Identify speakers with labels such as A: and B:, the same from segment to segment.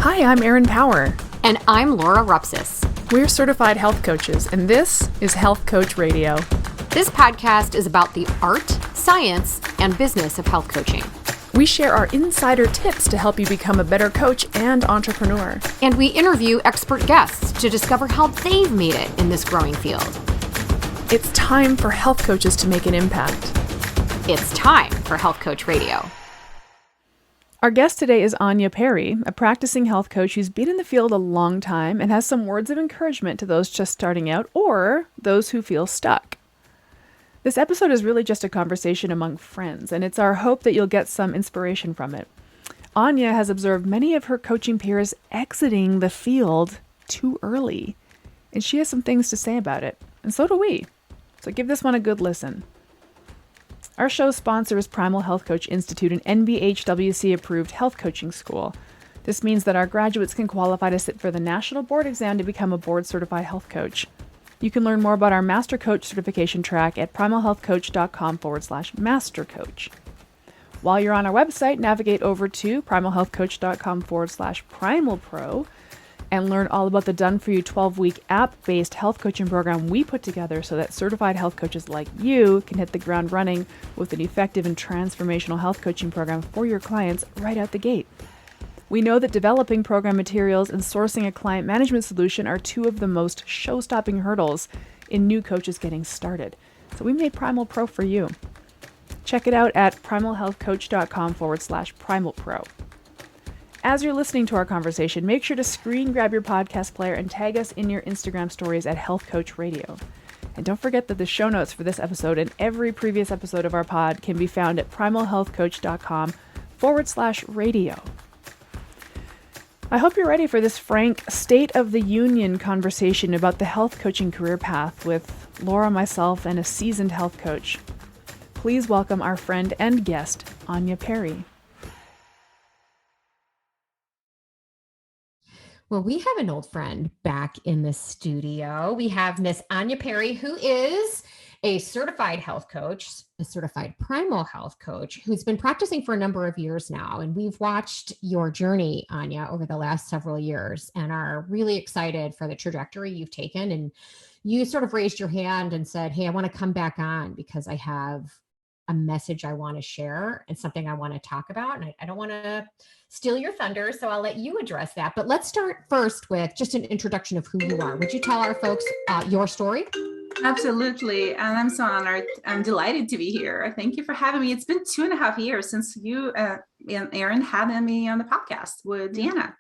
A: Hi, I'm Erin Power.
B: And I'm Laura Rupsis.
A: We're certified health coaches, and this is Health Coach Radio.
B: This podcast is about the art, science, and business of health coaching.
A: We share our insider tips to help you become a better coach and entrepreneur.
B: And we interview expert guests to discover how they've made it in this growing field.
A: It's time for health coaches to make an impact.
B: It's time for Health Coach Radio.
A: Our guest today is Anya Perry, a practicing health coach who's been in the field a long time and has some words of encouragement to those just starting out or those who feel stuck. This episode is really just a conversation among friends, and it's our hope that you'll get some inspiration from it. Anya has observed many of her coaching peers exiting the field too early, and she has some things to say about it, and so do we. So give this one a good listen. Our show's sponsor is Primal Health Coach Institute, an NBHWC-approved health coaching school. This means that our graduates can qualify to sit for the national board exam to become a board-certified health coach. You can learn more about our Master Coach certification track at primalhealthcoach.com/mastercoach. While you're on our website, navigate over to primalhealthcoach.com/primalpro and learn all about the done-for-you 12-week app-based health coaching program we put together so that certified health coaches like you can hit the ground running with an effective and transformational health coaching program for your clients right out the gate. We know that developing program materials and sourcing a client management solution are two of the most show-stopping hurdles in new coaches getting started. So we made Primal Pro for you. Check it out at primalhealthcoach.com/primalpro. As you're listening to our conversation, make sure to screen grab your podcast player and tag us in your Instagram stories at Health Coach Radio. And don't forget that the show notes for this episode and every previous episode of our pod can be found at primalhealthcoach.com/radio. I hope you're ready for this frank State of the Union conversation about the health coaching career path with Laura, myself, and a seasoned health coach. Please welcome our friend and guest, Anya Perry.
B: Well, we have an old friend back in the studio. We have Miss Anya Perry, who is a certified health coach, a certified primal health coach, who's been practicing for a number of years now. And we've watched your journey, Anya, over the last several years and are really excited for the trajectory you've taken. And you sort of raised your hand and said, hey, I want to come back on because I have a message I want to share and something I want to talk about. And I don't want to steal your thunder, so I'll let you address that. But let's start first with just an introduction of who you are. Would you tell our folks your story?
C: Absolutely. And I'm so honored. I'm delighted to be here. Thank you for having me. It's been 2.5 years since you and Erin had me on the podcast with Deanna.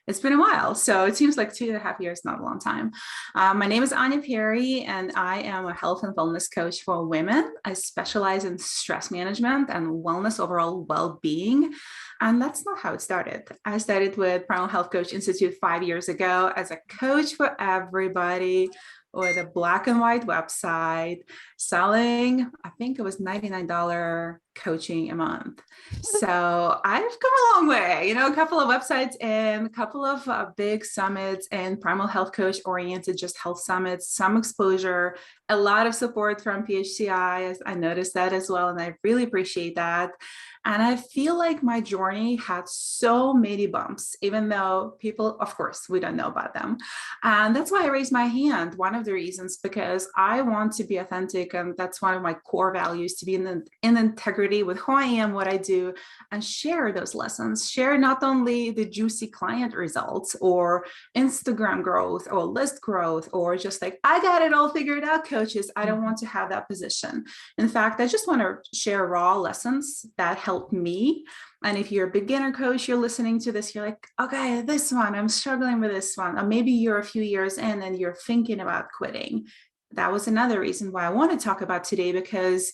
C: It's been a while. So it seems like 2.5 years, not a long time. My name is Anya Perry, and I am a health and wellness coach for women. I specialize in stress management and wellness, overall well-being. And that's not how it started. I started with Primal Health Coach Institute 5 years ago as a coach for everybody with a black and white website selling, I think it was $99 coaching a month. So I've come a long way, a couple of websites and a couple of big summits and Primal Health Coach oriented just health summits, some exposure, a lot of support from PHCI. I noticed that as well. And I really appreciate that. And I feel like my journey had so many bumps, even though people, of course, we don't know about them. And that's why I raised my hand. One of the reasons, because I want to be authentic. And that's one of my core values, to be in integrity with who I am, what I do, and share those lessons. Share not only the juicy client results or Instagram growth or list growth, or just like, I got it all figured out, coaches. I don't want to have that position. In fact, I just want to share raw lessons that help me. And if you're a beginner coach, you're listening to this, you're like, okay, this one, I'm struggling with this one. Or maybe you're a few years in and you're thinking about quitting. That was another reason why I want to talk about today, because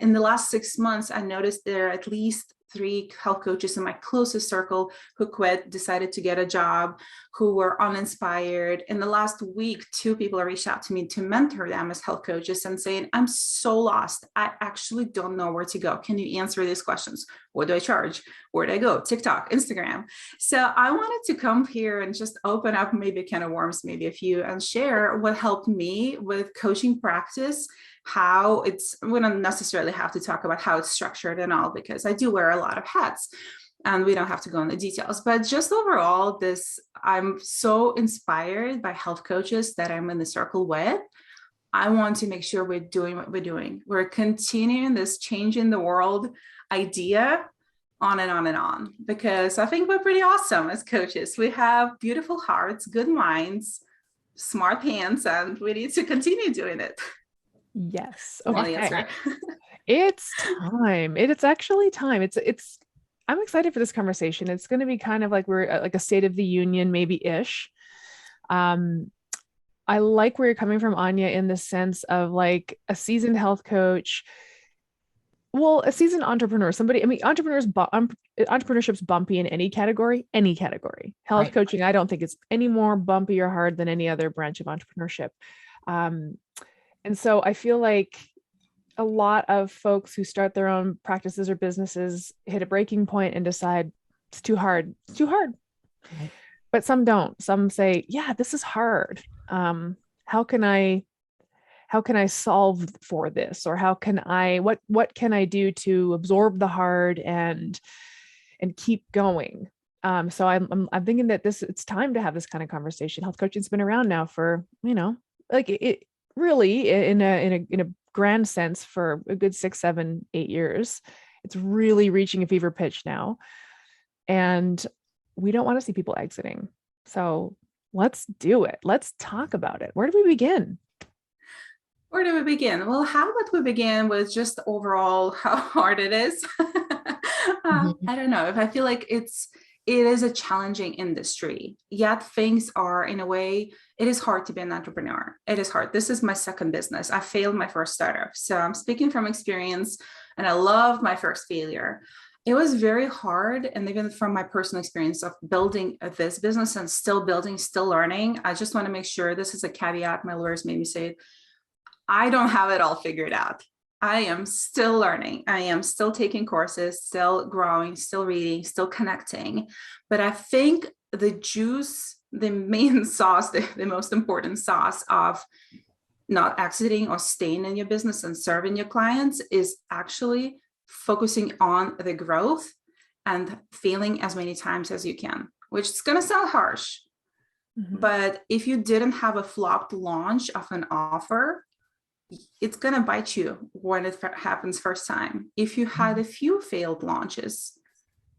C: in the last 6 months, I noticed there are at least 3 health coaches in my closest circle who quit, decided to get a job, who were uninspired. In the last week, 2 people have reached out to me to mentor them as health coaches and saying, I'm so lost. I actually don't know where to go. Can you answer these questions? What do I charge? Where do I go? TikTok, Instagram. So I wanted to come here and just open up maybe a can of worms, maybe a few, and share what helped me with coaching practice, how it's, we don't necessarily have to talk about how it's structured and all, because I do wear a lot of hats. And we don't have to go into details, but just overall, I'm so inspired by health coaches that I'm in the circle with. I want to make sure we're doing what we're doing. We're continuing this change in the world idea on and on and on, because I think we're pretty awesome as coaches. We have beautiful hearts, good minds, smart hands, and we need to continue doing it.
A: Yes.
C: Long
A: Okay.
C: answer.
A: It's time. It's actually time. I'm excited for this conversation. It's going to be kind of like we're like a state of the union, maybe ish. I like where you're coming from, Anya, in the sense of like a seasoned health coach. Well, a seasoned entrepreneur, somebody, I mean, entrepreneurship's bumpy in any category, any category. Health
B: Right.
A: coaching, I don't think it's any more bumpy or hard than any other branch of entrepreneurship. And so I feel like a lot of folks who start their own practices or businesses hit a breaking point and decide it's too hard. It's too hard.
B: Right.
A: But some don't. Some say, yeah, this is hard. How can I solve for this? Or what can I do to absorb the hard and keep going? So I'm thinking that it's time to have this kind of conversation. Health coaching's been around now for, like it really in a grand sense for a good 6, 7, 8 years. It's really reaching a fever pitch now. And we don't want to see people exiting. So let's do it. Let's talk about it. Where do we begin?
C: Where do we begin? Well, how about we begin with just overall how hard it is? I don't know. If I feel like it is a challenging industry, yet things are, in a way, it is hard to be an entrepreneur. It is hard. This is my second business. I failed my first startup. So I'm speaking from experience, and I love my first failure. It was very hard. And even from my personal experience of building this business and still building, still learning, I just want to make sure, this is a caveat. My lawyers made me say it. I don't have it all figured out. I am still learning. I am still taking courses, still growing, still reading, still connecting. But I think the juice, the main sauce, the most important sauce of not exiting or staying in your business and serving your clients is actually focusing on the growth and failing as many times as you can, which is going to sound harsh. Mm-hmm. But if you didn't have a flopped launch of an offer, it's going to bite you when it happens first time. If you had a few failed launches,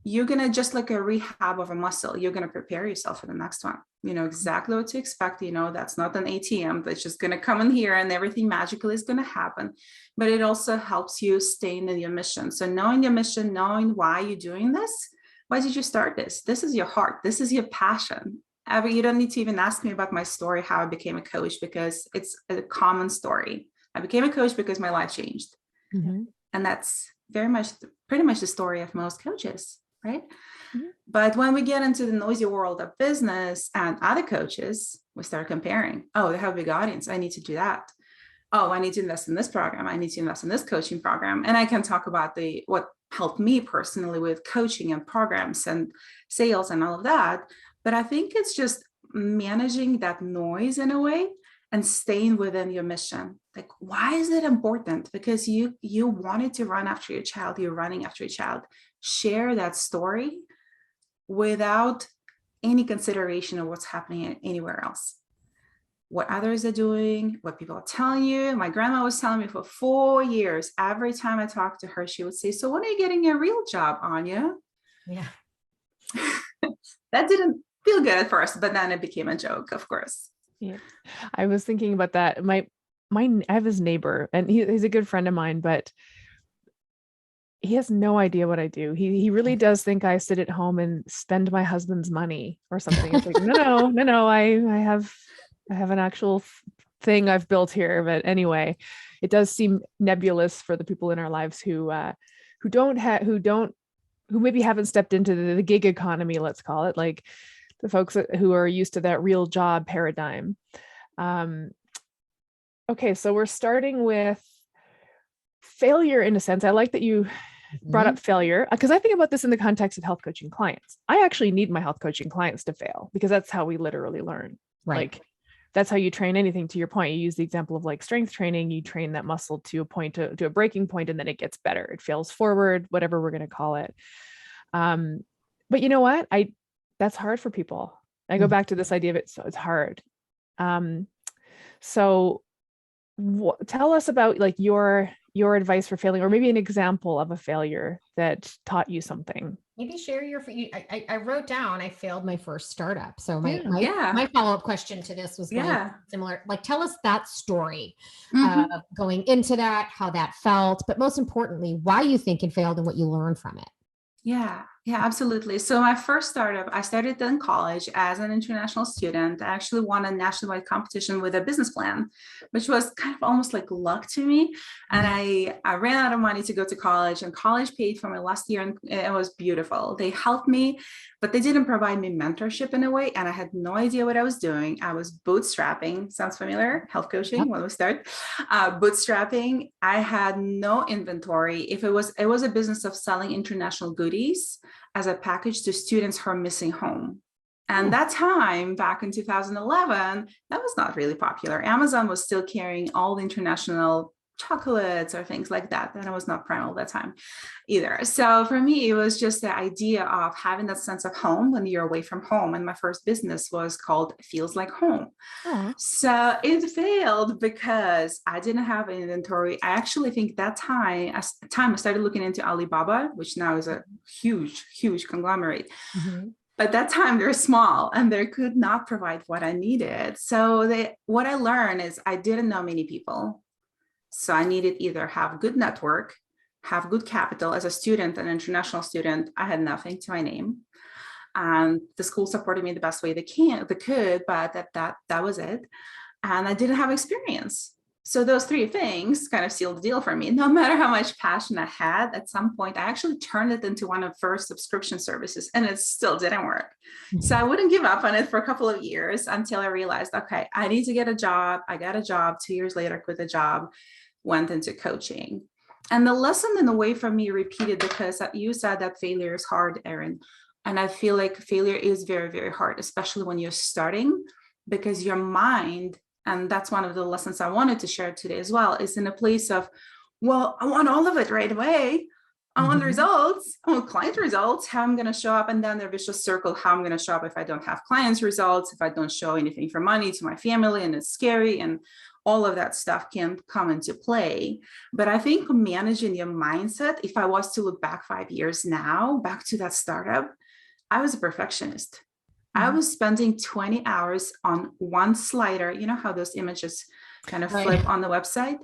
C: you're going to, just like a rehab of a muscle, you're going to prepare yourself for the next one. You know exactly what to expect. That's not an ATM that's just going to come in here and everything magically is going to happen. But it also helps you stay in your mission. So knowing your mission, knowing why you're doing this, why did you start this? This is your heart. This is your passion. You don't need to even ask me about my story, how I became a coach, because it's a common story. I became a coach because my life changed. Mm-hmm. And that's pretty much the story of most coaches, right? Mm-hmm. But when we get into the noisy world of business and other coaches, we start comparing. Oh, they have a big audience. I need to do that. Oh, I need to invest in this program. I need to invest in this coaching program. And I can talk about what helped me personally with coaching and programs and sales and all of that. But I think it's just managing that noise in a way and staying within your mission. Like, why is it important? Because you wanted to run after your child, you're running after your child. Share that story without any consideration of what's happening anywhere else. What others are doing, what people are telling you. My grandma was telling me for 4 years, every time I talked to her, she would say, so when are you getting a real job, Anya? Yeah. That didn't feel good at first, but then it became a joke, of course.
A: Yeah. I was thinking about that. I have his neighbor, and he's a good friend of mine, but he has no idea what I do. He really does think I sit at home and spend my husband's money or something. It's like, no. I have an actual thing I've built here. But anyway, it does seem nebulous for the people in our lives who maybe haven't stepped into the gig economy, let's call it, like the folks who are used to that real job paradigm. Okay, so we're starting with failure in a sense. I like that you brought up failure, because I think about this in the context of health coaching clients. I actually need my health coaching clients to fail, because that's how we literally learn. Right. Like, that's how you train anything. To your point, you use the example of like strength training. You train that muscle to a point, to a breaking point, and then it gets better. It fails forward, whatever we're going to call it. But you know what? That's hard for people. I go back to this idea of it. So it's hard. Um, so tell us about like your advice for failing, or maybe an example of a failure that taught you something.
B: Maybe share I wrote down, I failed my first startup. So my
C: Yeah.
B: follow-up question to this was going to be
C: Yeah.
B: similar. Like, tell us that story
C: Mhm.
B: going into that, how that felt, but most importantly, why you think it failed and what you learned from it.
C: Yeah, yeah, absolutely. So my first startup, I started in college as an international student. I actually won a nationwide competition with a business plan, which was kind of almost like luck to me. And I ran out of money to go to college, and college paid for my last year, and it was beautiful. They helped me, but they didn't provide me mentorship in a way, and I had no idea what I was doing. I was bootstrapping. Sounds familiar? Health coaching,
B: Yep.
C: when we start. Bootstrapping. I had no inventory. If it was a business of selling international goodies as a package to students who are missing home. And that time back in 2011, that was not really popular. Amazon was still carrying all the international chocolates or things like that. And I was not Primal at that time either. So for me, it was just the idea of having that sense of home when you're away from home. And my first business was called Feels Like Home.
B: Aww.
C: So it failed because I didn't have an inventory. I actually think that time I started looking into Alibaba, which now is a huge, huge conglomerate. But that time they're small and they could not provide what I needed. So what I learned is I didn't know many people. So I needed either have good network, have good capital. As a student, an international student, I had nothing to my name. And the school supported me the best way they could, but that was it. And I didn't have experience. So those three things kind of sealed the deal for me. No matter how much passion I had, at some point, I actually turned it into one of the first subscription services, and it still didn't work. So I wouldn't give up on it for a couple of years until I realized, okay, I need to get a job. I got a job. 2 years later, quit the job, went into coaching. And the lesson in a way for me repeated, because you said that failure is hard, Erin. And I feel like failure is very, very hard, especially when you're starting, because your mind, and that's one of the lessons I wanted to share today as well, is in a place of, well, I want all of it right away. I want results. I want client results, how I'm going to show up. And then the vicious circle, how I'm going to show up if I don't have clients results, if I don't show anything for money to my family, and it's scary, and all of that stuff can come into play. But I think managing your mindset, if I was to look back 5 years now, back to that startup, I was a perfectionist. I was spending 20 hours on one slider. You know how those images kind of flip on the website?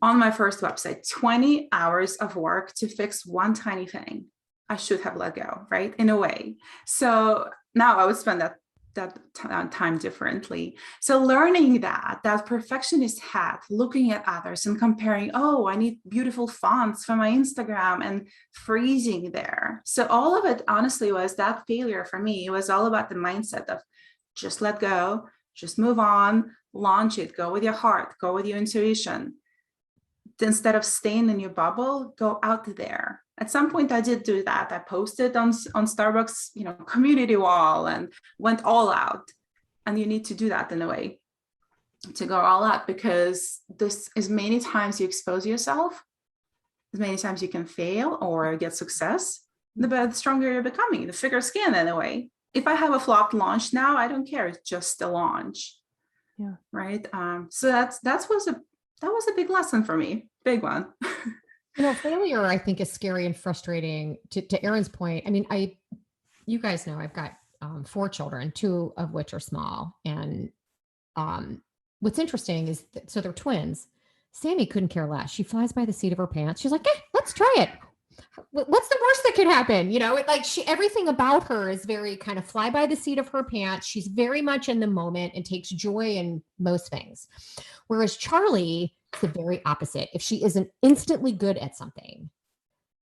C: On my first website, 20 hours of work to fix one tiny thing I should have let go, right? In a way. So now I would spend that time differently. So learning that perfectionist hat, looking at others and comparing, oh, I need beautiful fonts for my Instagram, and freezing there. So all of it honestly was that failure for me. It was all about the mindset of just let go, just move on, launch it, go with your heart, go with your intuition. Instead of staying in your bubble, go out there. At some point I did do that. I posted on Starbucks, community wall, and went all out. And you need to do that in a way, to go all out, because this, as many times you expose yourself, as many times you can fail or get success, the stronger you're becoming, the thicker skin in a way. If I have a flopped launch now, I don't care. It's just a launch.
A: Yeah.
C: Right. So that was a big lesson for me. Big one.
B: Failure, I think, is scary and frustrating. To Erin's point, I mean, you guys know I've got 4 children, 2 of which are small. And what's interesting is so they're twins. Sammy couldn't care less. She flies by the seat of her pants. She's like, let's try it. What's the worst that could happen? Everything about her is very kind of fly by the seat of her pants. She's very much in the moment and takes joy in most things. Whereas Charlie, the very opposite. If she isn't instantly good at something,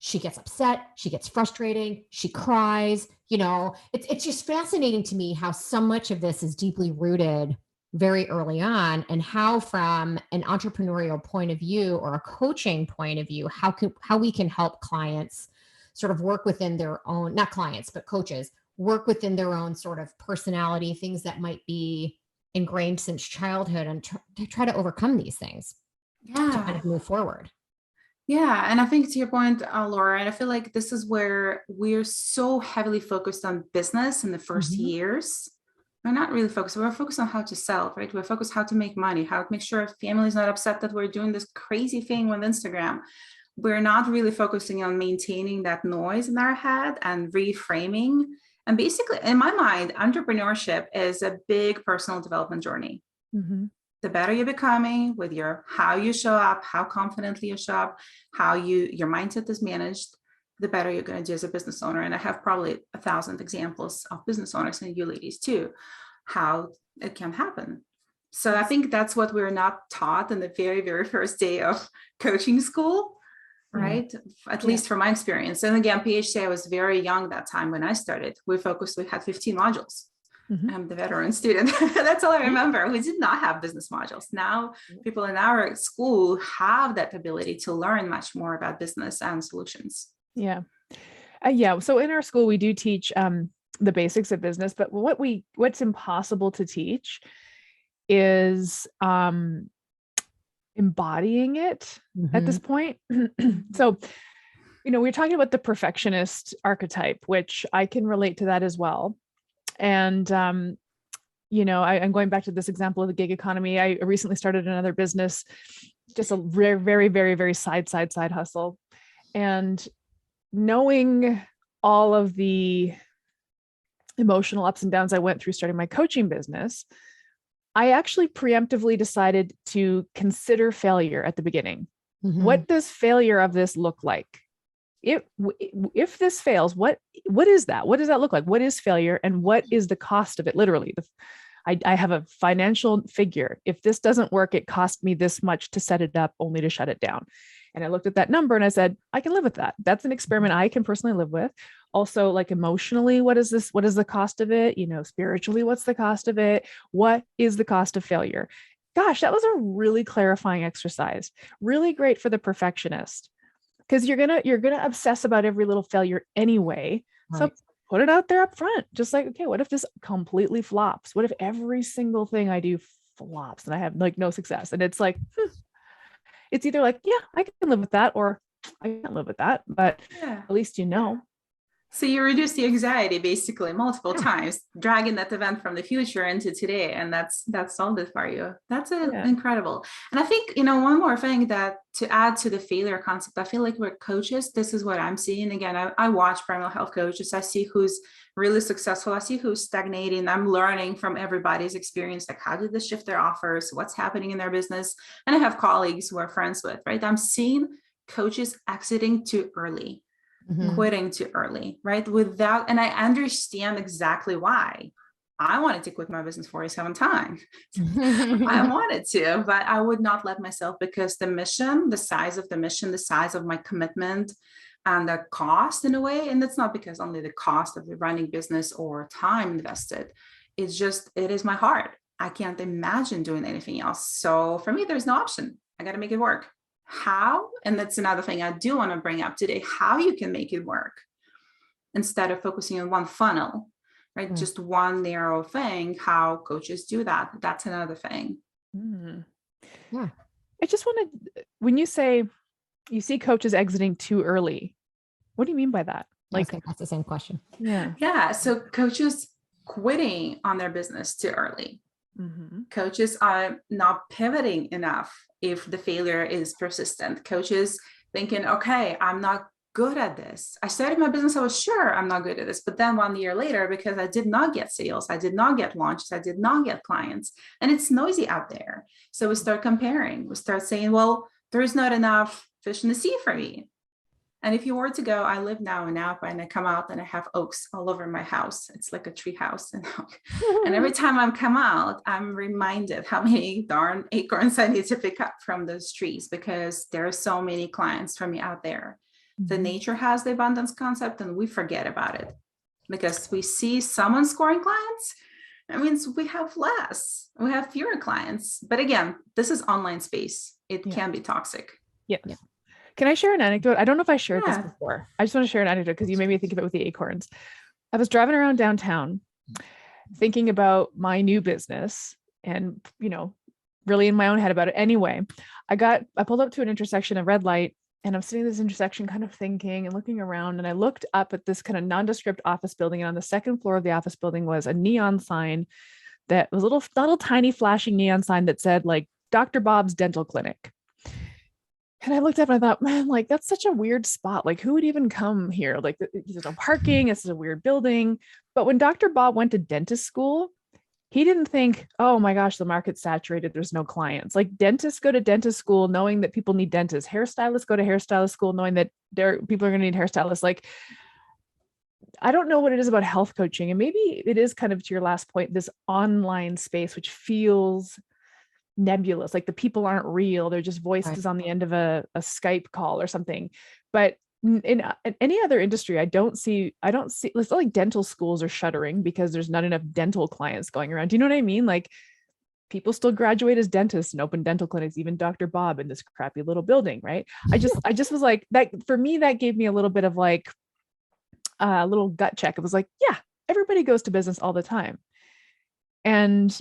B: she gets upset, she gets frustrating, she cries. It's just fascinating to me how so much of this is deeply rooted very early on, and how from an entrepreneurial point of view or a coaching point of view, how we can help clients sort of work within their own, not clients, but coaches, work within their own sort of personality, things that might be ingrained since childhood, and try to overcome these things.
C: Yeah.
B: To kind of move forward.
C: Yeah. And I think to your point, Laura, and I feel like this is where we're so heavily focused on business in the first
B: Mhm.
C: years. We're not really focused. We're focused on how to sell, right? We're focused how to make money, how to make sure our family is not upset that we're doing this crazy thing with Instagram. We're not really focusing on maintaining that noise in our head and reframing. And basically, in my mind, entrepreneurship is a big personal development journey.
A: Mm-hmm.
C: The better you're becoming with your how you show up, how confidently you show up, how your mindset is managed, the better you're going to do as a business owner. And I have probably 1,000 examples of business owners, and you ladies too, how it can happen. So I think that's what we're not taught in the very, very first day of coaching school,
B: Yeah.
C: right? At least from my experience. And again, PhD, I was very young that time when I started. We had 15 modules.
A: Mm-hmm.
C: I'm the veteran student. That's all I remember. We did not have business modules. Now people in our school have that ability to learn much more about business and solutions.
A: Yeah. Yeah. So in our school, we do teach the basics of business, but what's impossible to teach is embodying it at this point. So, we're talking about the perfectionist archetype, which I can relate to that as well. And, I'm going back to this example of the gig economy. I recently started another business, just a very, very, very, very side hustle. And knowing all of the emotional ups and downs I went through starting my coaching business, I actually preemptively decided to consider failure at the beginning.
B: Mhm.
A: What does failure of this look like? If this fails, what is that? What does that look like? What is failure, and what is the cost of it? Literally, I have a financial figure. If this doesn't work, it cost me this much to set it up, only to shut it down. And I looked at that number and I said, I can live with that. That's an experiment I can personally live with. Also, like emotionally, what is this? What is the cost of it? Spiritually, what's the cost of it? What is the cost of failure? Gosh, that was a really clarifying exercise. Really great for the perfectionist, because you're gonna obsess about every little failure anyway. So
B: Right.
A: put it out there up front. Just like, okay, what if this completely flops? What if every single thing I do flops and I have like no success? And it's like, it's either like, yeah, I can live with that, or I can't live with that, but
C: Yeah.
A: at least
C: So you reduce the anxiety basically multiple
A: Yeah.
C: times, dragging that event from the future into today, and that's solved it for you. That's
A: Yeah.
C: incredible. And I think one more thing that to add to the failure concept, I feel like we're coaches. This is what I'm seeing. Again, I watch primal health coaches. I see who's really successful. I see who's stagnating. I'm learning from everybody's experience, like how did they shift their offers, what's happening in their business. And I have colleagues who are friends with, right? I'm seeing coaches exiting too early,
B: Mhm.
C: quitting too early, right? And I understand exactly why. I wanted to quit my business 47 times. I wanted to, but I would not let myself, because the mission, the size of the mission, the size of my commitment, and the cost in a way, and it's not because only the cost of the running business or time invested. It's just, it is my heart. I can't imagine doing anything else. So for me, there's no option. I got to make it work. How? And that's another thing I do want to bring up today, how you can make it work instead of focusing on one funnel, right?
B: Right.
C: Just one narrow thing, how coaches do that. That's another thing.
B: Yeah.
A: I just wanted, when you say you see coaches exiting too early, what do you mean by that? Like,
B: That's the same question.
A: yeah.
C: Yeah. So coaches quitting on their business too early.
A: Mm-hmm.
C: Coaches are not pivoting enough if the failure is persistent. Coaches thinking, okay, I'm not good at this. I started my business, I was sure I'm not good at this. But then 1 year later, because I did not get sales, I did not get launches, I did not get clients, and it's noisy out there. So we start comparing. We start saying, well, there's not enough fish in the sea for me. And if you were to go, I live now in Napa, and I come out and I have oaks all over my house. It's like a tree house. And every time I come out, I'm reminded how many darn acorns I need to pick up from those trees, because there are so many clients for me out there. The nature has the abundance concept, and we forget about it because we see someone scoring clients. That means we have less, we have fewer clients. But again, this is online space. It
A: Yeah.
C: can be toxic.
A: Yes.
B: Yeah.
A: Can I share an anecdote? I don't know if I shared this
C: Yeah.
A: before. I just want to share an anecdote because you made me think of it with the acorns. I was driving around downtown thinking about my new business and, really in my own head about it. Anyway, I pulled up to an intersection, a red light, And I'm sitting at this intersection kind of thinking and looking around. And I looked up at this kind of nondescript office building. And on the second floor of the office building was a neon sign that was a little tiny flashing neon sign that said like Dr. Bob's Dental Clinic. And I looked up and I thought, man, like that's such a weird spot. Like who would even come here? Like there's no parking. This is a weird building. But when Dr. Bob went to dentist school, he didn't think, oh my gosh, the market's saturated. There's no clients. Like dentists go to dentist school knowing that people need dentists. Hairstylists go to hairstylist school knowing that people are going to need hairstylists. Like, I don't know what it is about health coaching. And maybe it is kind of to your last point, this online space, which feels nebulous. Like the people aren't real. They're just voices on the end of a Skype call or something. But in any other industry, I don't see, it's not like dental schools are shuttering because there's not enough dental clients going around. Do you know what I mean? Like people still graduate as dentists and open dental clinics, even Dr. Bob in this crappy little building, right? I just was like that. For me, that gave me a little bit of like a little gut check. It was like, yeah, everybody goes to business all the time and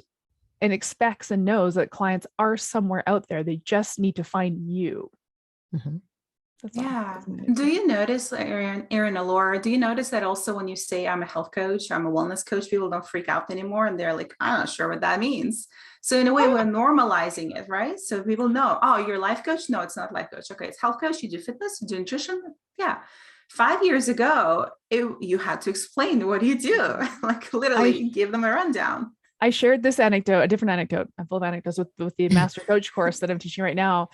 A: expects and knows that clients are somewhere out there. They just need to find you.
B: Mm-hmm.
C: Yeah. Do you notice, Erin or Laura, do you notice that also when you say I'm a health coach, I'm a wellness coach, people don't freak out anymore and they're like, I'm not sure what that means. So in a way, we're normalizing it, right? So people know, oh, you're a life coach? No, it's not life coach. Okay, it's health coach. You do fitness, you do nutrition. Yeah. 5 years ago, you had to explain what do you do? Like literally give them a rundown.
A: I shared this anecdote, a different anecdote, I'm full of anecdotes with the master coach course that I'm teaching right now.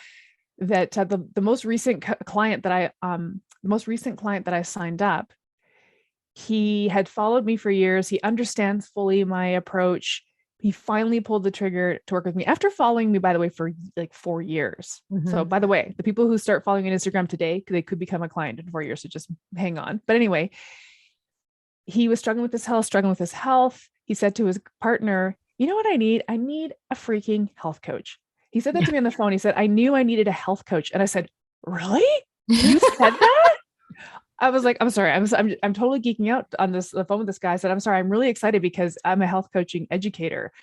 A: That the most recent client that I signed up, he had followed me for years. He understands fully my approach. He finally pulled the trigger to work with me after following me, by the way, for like 4 years. Mm-hmm. So by the way, the people who start following me on Instagram today, they could become a client in 4 years. So just hang on. But anyway, he was struggling with his health. He said to his partner, you know what I need? I need a freaking health coach. He said that to me on the phone. He said, I knew I needed a health coach. And I said, really? You said that? I was like, I'm sorry. I'm totally geeking out on the phone with this guy. I said, I'm sorry. I'm really excited because I'm a health coaching educator.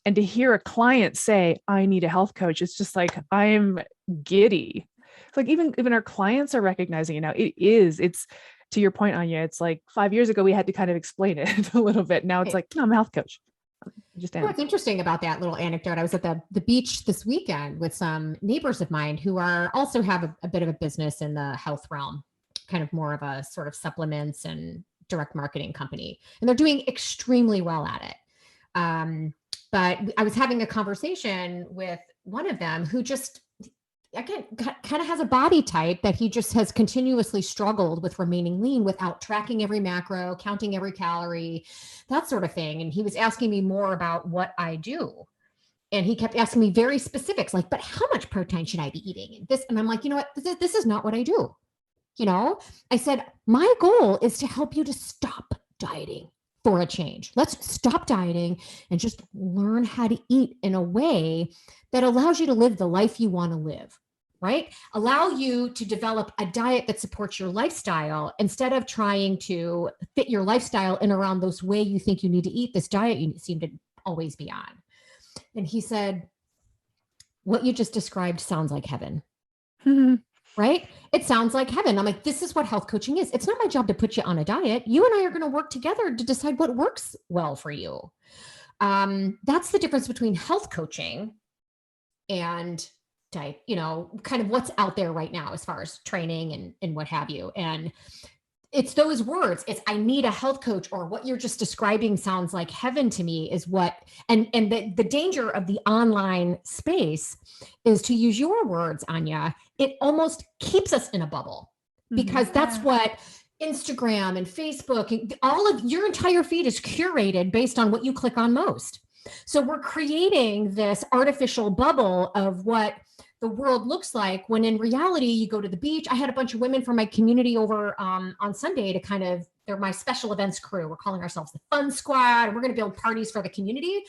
A: And to hear a client say, I need a health coach, it's just like, I'm giddy. It's like, even our clients are recognizing it now. It's to your point, Anya, it's like 5 years ago, we had to kind of explain it a little bit. Now it's like, no, I'm a health coach.
B: What's interesting about that little anecdote, I was at the beach this weekend with some neighbors of mine who also have a bit of a business in the health realm, kind of more of a sort of supplements and direct marketing company. And they're doing extremely well at it. But I was having a conversation with one of them who just, again, kind of has a body type that he just has continuously struggled with remaining lean without tracking every macro, counting every calorie, that sort of thing. And he was asking me more about what I do. And he kept asking me very specifics, like, but how much protein should I be eating? And this, and I'm like, you know what, this is not what I do. You know, I said, my goal is to help you to stop dieting for a change. Let's stop dieting and just learn how to eat in a way that allows you to live the life you want to live, right? Allow you to develop a diet that supports your lifestyle instead of trying to fit your lifestyle in around those way you think you need to eat, this diet you seem to always be on. And he said, what you just described sounds like heaven. Right? It sounds like heaven. I'm like, this is what health coaching is. It's not my job to put you on a diet. You and I are going to work together to decide what works well for you. That's the difference between health coaching and diet, you know, kind of what's out there right now as far as training and what have you. And it's those words. It's, I need a health coach, or what you're just describing sounds like heaven to me is what, and the danger of the online space is, to use your words, Anya, it almost keeps us in a bubble, because that's what Instagram and Facebook and all of your entire feed is curated based on what you click on most. So we're creating this artificial bubble of what the world looks like, when in reality, you go to the beach. I had a bunch of women from my community over on Sunday to kind of, they're my special events crew. We're calling ourselves the Fun Squad, and we're going to build parties for the community.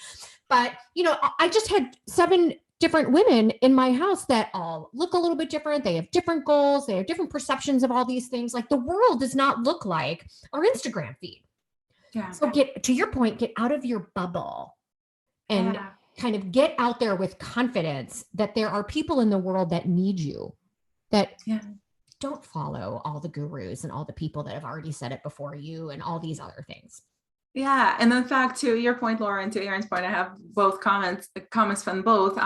B: But, you know, I just had 7 different women in my house that all look a little bit different. They have different goals. They have different perceptions of all these things. Like, the world does not look like our Instagram feed. Yeah. So to your point, get out of your bubble and kind of get out there with confidence that there are people in the world that need you, that don't follow all the gurus and all the people that have already said it before you and all these other things.
C: Yeah. And in fact, to your point, Laura, and to Aaron's point, I have both comments from both.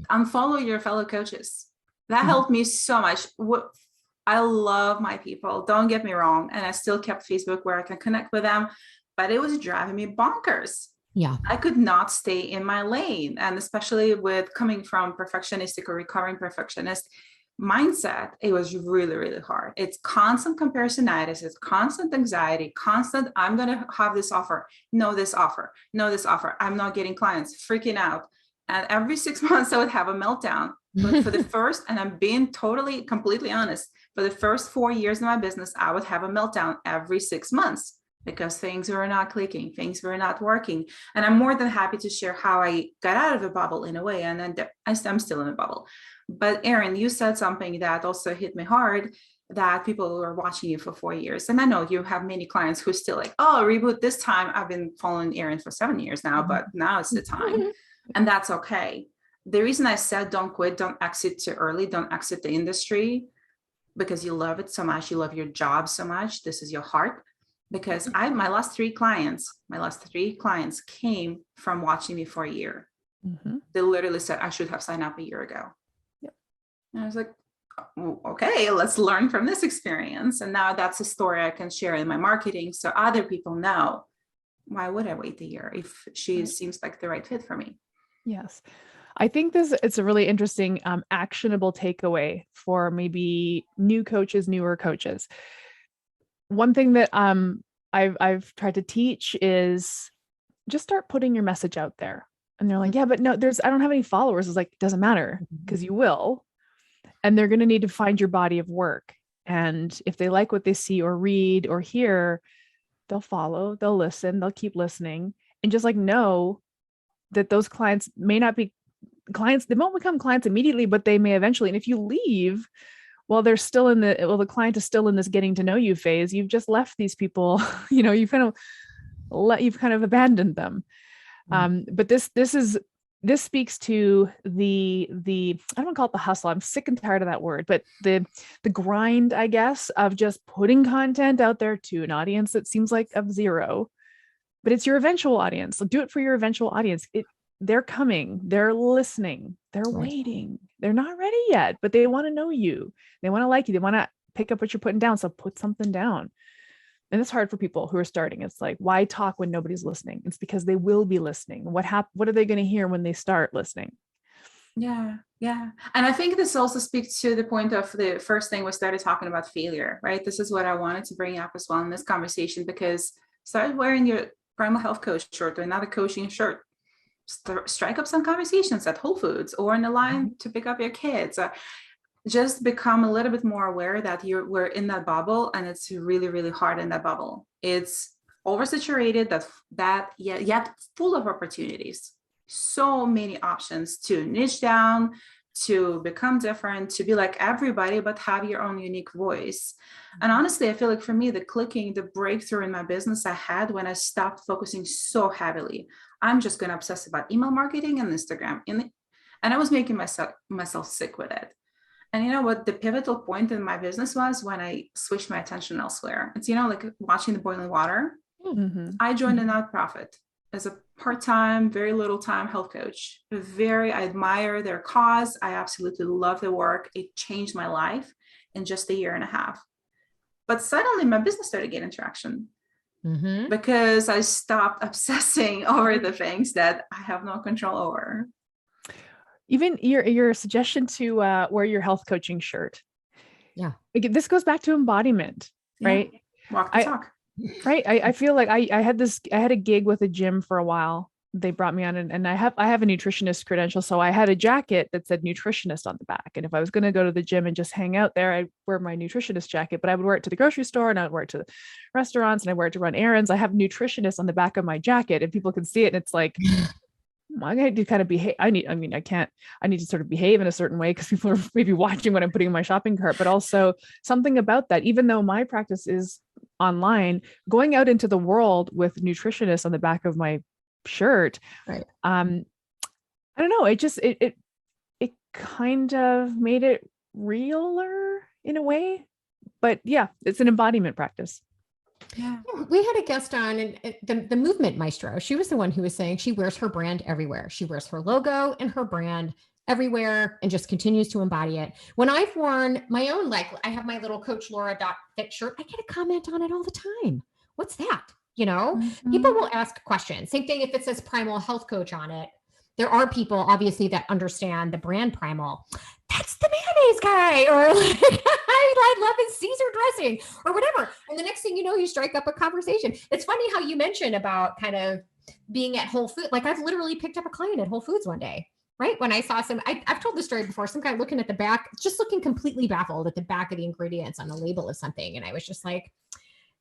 C: Unfollow your fellow coaches. That helped me so much. I love my people, don't get me wrong. And I still kept Facebook where I can connect with them, but it was driving me bonkers.
B: Yeah.
C: I could not stay in my lane. And especially with coming from perfectionistic or recovering perfectionist mindset, it was really, really hard. It's constant comparisonitis, it's constant anxiety, constant, I'm going to have this offer, no, this offer, no, this offer. I'm not getting clients, freaking out. And every 6 months I would have a meltdown. But for the first, and I'm being completely honest, for the first 4 years in my business, I would have a meltdown every 6 months because things were not clicking, things were not working. And I'm more than happy to share how I got out of a bubble in a way. And then I'm still in a bubble. But Aaron, you said something that also hit me hard, that people are watching you for 4 years. And I know you have many clients who still like, oh, reboot this time. I've been following Aaron for 7 years now, but now it's the time. And that's okay. The reason I said don't quit, don't exit too early, don't exit the industry because you love it so much, you love your job so much, this is your heart. Because my last three clients came from watching me for a year. They literally said, I should have signed up a year ago.
A: Yep.
C: And I was like, okay, let's learn from this experience. And now that's a story I can share in my marketing so other people know, why would I wait a year if she seems like the right fit for me?
A: Yes. I think it's a really interesting, actionable takeaway for maybe new coaches, newer coaches. One thing that I've tried to teach is just start putting your message out there. And they're like, yeah, but no, I don't have any followers. It's like, it doesn't matter because you will. And they're going to need to find your body of work. And if they like what they see or read or hear, they'll follow, they'll listen, they'll keep listening. And just like know that those clients may not be clients, they won't become clients immediately, but they may eventually. And if you leave while they're still the client is still in this getting to know you phase, you've just left these people, you've kind of abandoned them. But this speaks to the I don't want to call it the hustle. I'm sick and tired of that word, but the grind, I guess, of just putting content out there to an audience that seems like of zero, but it's your eventual audience. So do it for your eventual audience. They're coming, they're listening, they're waiting. They're not ready yet, but they want to know you. They want to like you. They want to pick up what you're putting down. So put something down. And it's hard for people who are starting. It's like, why talk when nobody's listening? It's because they will be listening. What are they going to hear when they start listening?
C: Yeah. Yeah. And I think this also speaks to the point of the first thing we started talking about, failure, right? This is what I wanted to bring up as well in this conversation, because start wearing your Primal Health Coach shirt or another coaching shirt. Strike up some conversations at Whole Foods or in the line to pick up your kids. Just become a little bit more aware that we're in that bubble, and it's really, really hard in that bubble. It's oversaturated, yet full of opportunities. So many options to niche down, to become different, to be like everybody, but have your own unique voice. And honestly, I feel like for me, the breakthrough in my business I had when I stopped focusing so heavily. I'm just going to obsess about email marketing and Instagram. And I was making myself sick with it. And you know what the pivotal point in my business was? When I switched my attention elsewhere. It's, like watching the boiling water. I joined a nonprofit as a part-time, very little time health coach. I admire their cause. I absolutely love their work. It changed my life in just a year and a half. But suddenly my business started getting traction because I stopped obsessing over the things that I have no control over.
A: Even your suggestion to wear your health coaching shirt.
B: Yeah.
A: This goes back to embodiment, right?
C: Walk the talk.
A: Right. I feel like I had a gig with a gym for a while. They brought me on and I have a nutritionist credential. So I had a jacket that said nutritionist on the back. And if I was going to go to the gym and just hang out there, I'd wear my nutritionist jacket, but I would wear it to the grocery store and I would wear it to the restaurants and I wear it to run errands. I have nutritionist on the back of my jacket and people can see it. And it's like, I need to kind of behave. I need to sort of behave in a certain way because people are maybe watching what I'm putting in my shopping cart, but also something about that, even though my practice is online, going out into the world with nutritionists on the back of my shirt.
B: Right.
A: I don't know. It kind of made it realer, in a way. But yeah, it's an embodiment practice.
C: Yeah.
B: We had a guest on, and the movement maestro. She was the one who was saying she wears her brand everywhere. She wears her logo and her brand everywhere and just continues to embody it. When I've worn my own, like I have my little Coach Laura.fit shirt, I get a comment on it all the time. What's that? People will ask questions. Same thing if it says Primal Health Coach on it. There are people obviously that understand the brand Primal. That's the mayonnaise guy, or like, I love his Caesar dressing or whatever. And the next thing you know, you strike up a conversation. It's funny how you mentioned about kind of being at Whole Foods. Like I've literally picked up a client at Whole Foods one day, right? When I saw I've told the story before, some guy looking at the back, just looking completely baffled at the back of the ingredients on the label of something. And I was just like,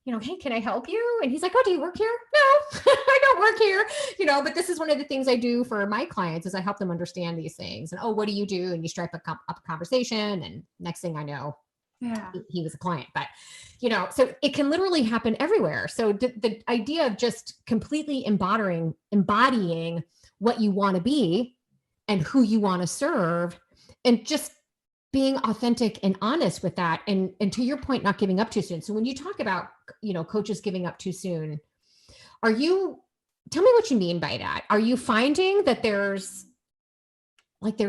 B: hey, can I help you? And he's like, oh, do you work here? No, I don't work here, but this is one of the things I do for my clients is I help them understand these things. And, oh, what do you do? And you strike up a conversation. And next thing I know, he was a client, but, so it can literally happen everywhere. So the idea of just completely embodying what you want to be and who you want to serve, and just being authentic and honest with that. And to your point, not giving up too soon. So when you talk about, coaches giving up too soon, tell me what you mean by that. Are you finding that there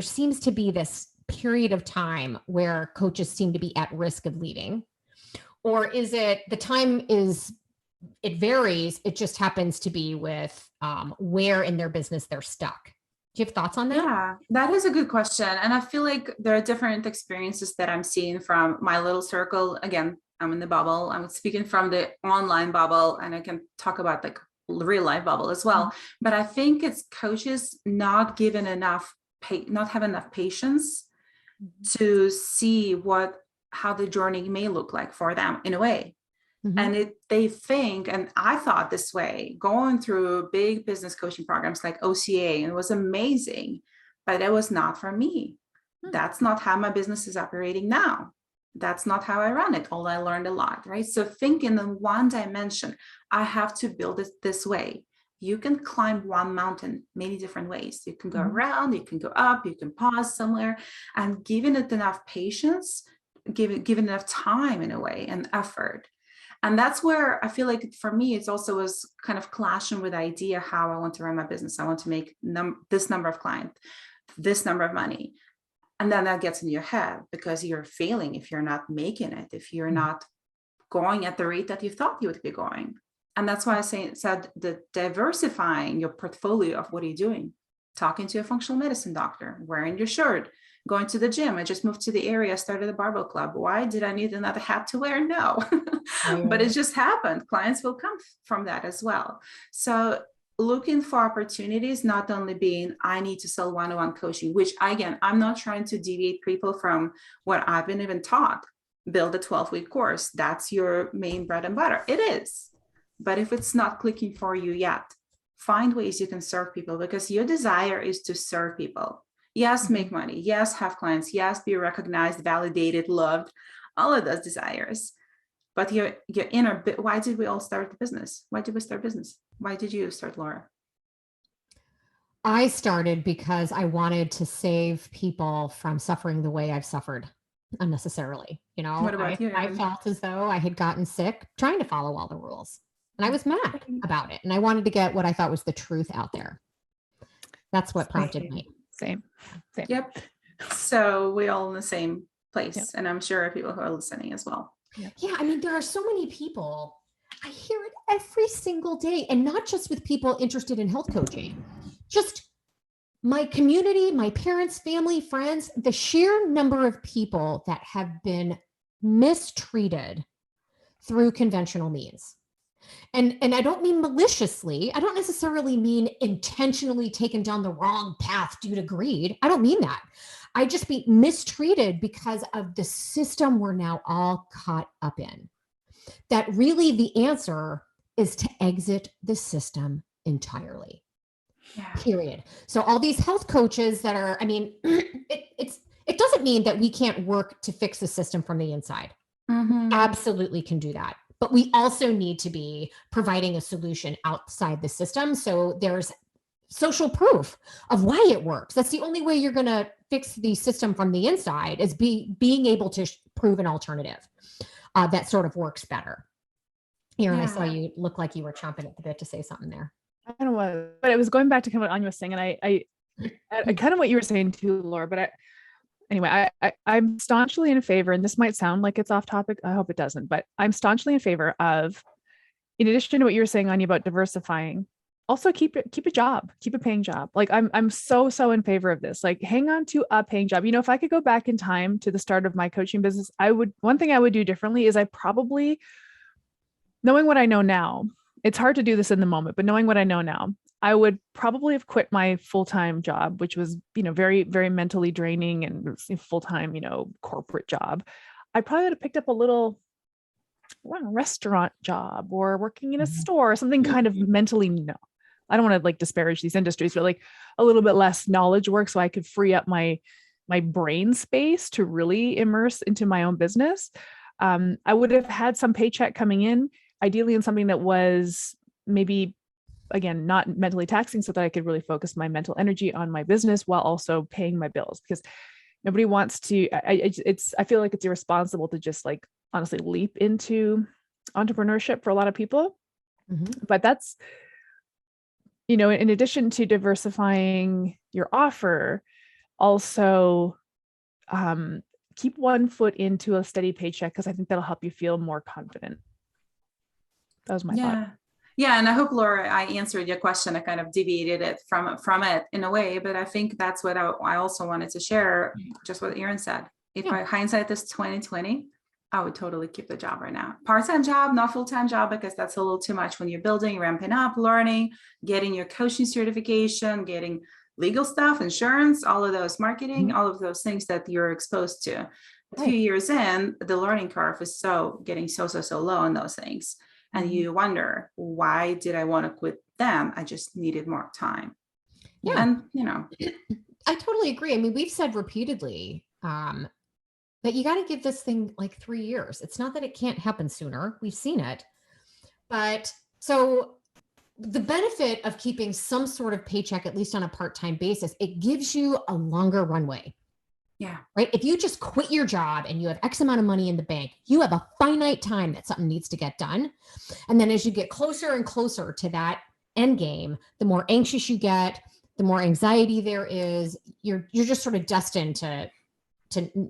B: seems to be this period of time where coaches seem to be at risk of leaving? Or is it it varies. It just happens to be with where in their business they're stuck. Do you have thoughts on that?
C: Yeah, that is a good question. And I feel like there are different experiences that I'm seeing from my little circle. Again, I'm in the bubble. I'm speaking from the online bubble, and I can talk about like real life bubble as well. Mm-hmm. But I think it's coaches not having enough patience to see how the journey may look like for them in a way. Mm-hmm. And they think, and I thought this way, going through big business coaching programs like OCA, and it was amazing, but it was not for me. That's not how my business is operating now. That's not how I run it. Although I learned a lot, right? So think in the one dimension, I have to build it this way. You can climb one mountain many different ways. You can go around, you can go up, you can pause somewhere, and giving it enough patience, giving enough time in a way and effort. And that's where I feel like for me, it's also was kind of clashing with the idea how I want to run my business. I want to make this number of clients, this number of money. And then that gets in your head because you're failing if you're not making it, if you're not going at the rate that you thought you would be going. And that's why I said that diversifying your portfolio of what are you doing, talking to a functional medicine doctor, wearing your shirt, going to the gym. I just moved to the area, started a barbell club. Why did I need another hat to wear? No, but it just happened. Clients will come from that as well. So looking for opportunities, not only being, I need to sell one-on-one coaching, which again, I'm not trying to deviate people from what I've been even taught. Build a 12-week course. That's your main bread and butter. It is. But if it's not clicking for you yet, find ways you can serve people, because your desire is to serve people. Yes, make money. Yes, have clients. Yes, be recognized, validated, loved, all of those desires. But your inner, why did we all start the business? Why did we start business? Why did you start, Laura?
B: I started because I wanted to save people from suffering the way I've suffered unnecessarily.
C: What about you?
B: I felt as though I had gotten sick trying to follow all the rules. And I was mad about it. And I wanted to get what I thought was the truth out there. That's what prompted me.
A: Same.
C: Yep. So we're all in the same place. Yep. And I'm sure people who are listening as well.
B: Yeah. I mean, there are so many people. I hear it every single day, and not just with people interested in health coaching, just my community, my parents, family, friends, the sheer number of people that have been mistreated through conventional means. And I don't mean maliciously. I don't necessarily mean intentionally taken down the wrong path due to greed. I don't mean that. I just mean mistreated because of the system we're now all caught up in. That really the answer is to exit the system entirely. Period. So all these health coaches that are, I mean, it doesn't mean that we can't work to fix the system from the inside. Absolutely can do that. But we also need to be providing a solution outside the system. So there's social proof of why it works. That's the only way you're going to fix the system from the inside, is being able to proven alternative that sort of works better. Erin, I saw you look like you were chomping at the bit to say something there.
A: I don't know what, but it was going back to kind of what Anya was saying, and I kind of what you were saying too, Laura. But I'm staunchly in favor, and this might sound like it's off topic. I hope it doesn't, but I'm staunchly in favor of, in addition to what you were saying, Anya, about diversifying, also keep a job, keep a paying job. Like I'm so in favor of this. Like hang on to a paying job. If I could go back in time to the start of my coaching business, one thing I would do differently is I probably, knowing what I know now, it's hard to do this in the moment, but knowing what I know now, I would probably have quit my full-time job, which was, very, very mentally draining and full-time, corporate job. I probably would have picked up a little restaurant job or working in a store or something kind of mentally, I don't want to like disparage these industries, but like a little bit less knowledge work so I could free up my brain space to really immerse into my own business. I would have had some paycheck coming in, ideally in something that was maybe, again, not mentally taxing, so that I could really focus my mental energy on my business while also paying my bills, because nobody wants to, I feel like it's irresponsible to just like honestly leap into entrepreneurship for a lot of people. Mm-hmm. But that's, in addition to diversifying your offer, also keep one foot into a steady paycheck, because I think that'll help you feel more confident. That was my thought.
C: Yeah. And I hope, Laura, I answered your question. I kind of deviated it from it in a way, but I think that's what I also wanted to share, just what Erin said. If I hindsight this 2020, I would totally keep the job right now. Part-time job, not full-time job, because that's a little too much when you're building, ramping up, learning, getting your coaching certification, getting legal stuff, insurance, all of those, marketing, all of those things that you're exposed to. A few years in, the learning curve is getting so low on those things. And you wonder, why did I want to quit them? I just needed more time.
B: Yeah.
C: And,
B: I totally agree. I mean, we've said repeatedly that you got to give this thing like 3 years. It's not that it can't happen sooner. We've seen it. But so the benefit of keeping some sort of paycheck, at least on a part-time basis, it gives you a longer runway.
C: Yeah.
B: Right. If you just quit your job and you have X amount of money in the bank, you have a finite time that something needs to get done. And then as you get closer and closer to that end game, the more anxious you get, the more anxiety there is, you're just sort of destined to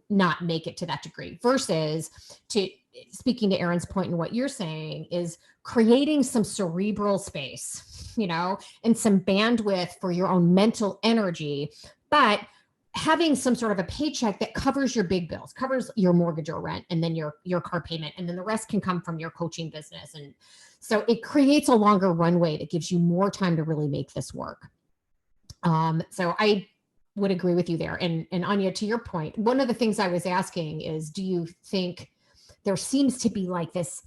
B: not make it to that degree, versus speaking to Erin's point and what you're saying is creating some cerebral space, and some bandwidth for your own mental energy, but having some sort of a paycheck that covers your big bills, covers your mortgage or rent, and then your car payment. And then the rest can come from your coaching business. And so it creates a longer runway that gives you more time to really make this work. So I would agree with you there. And Anya, to your point, one of the things I was asking is, do you think there seems to be like this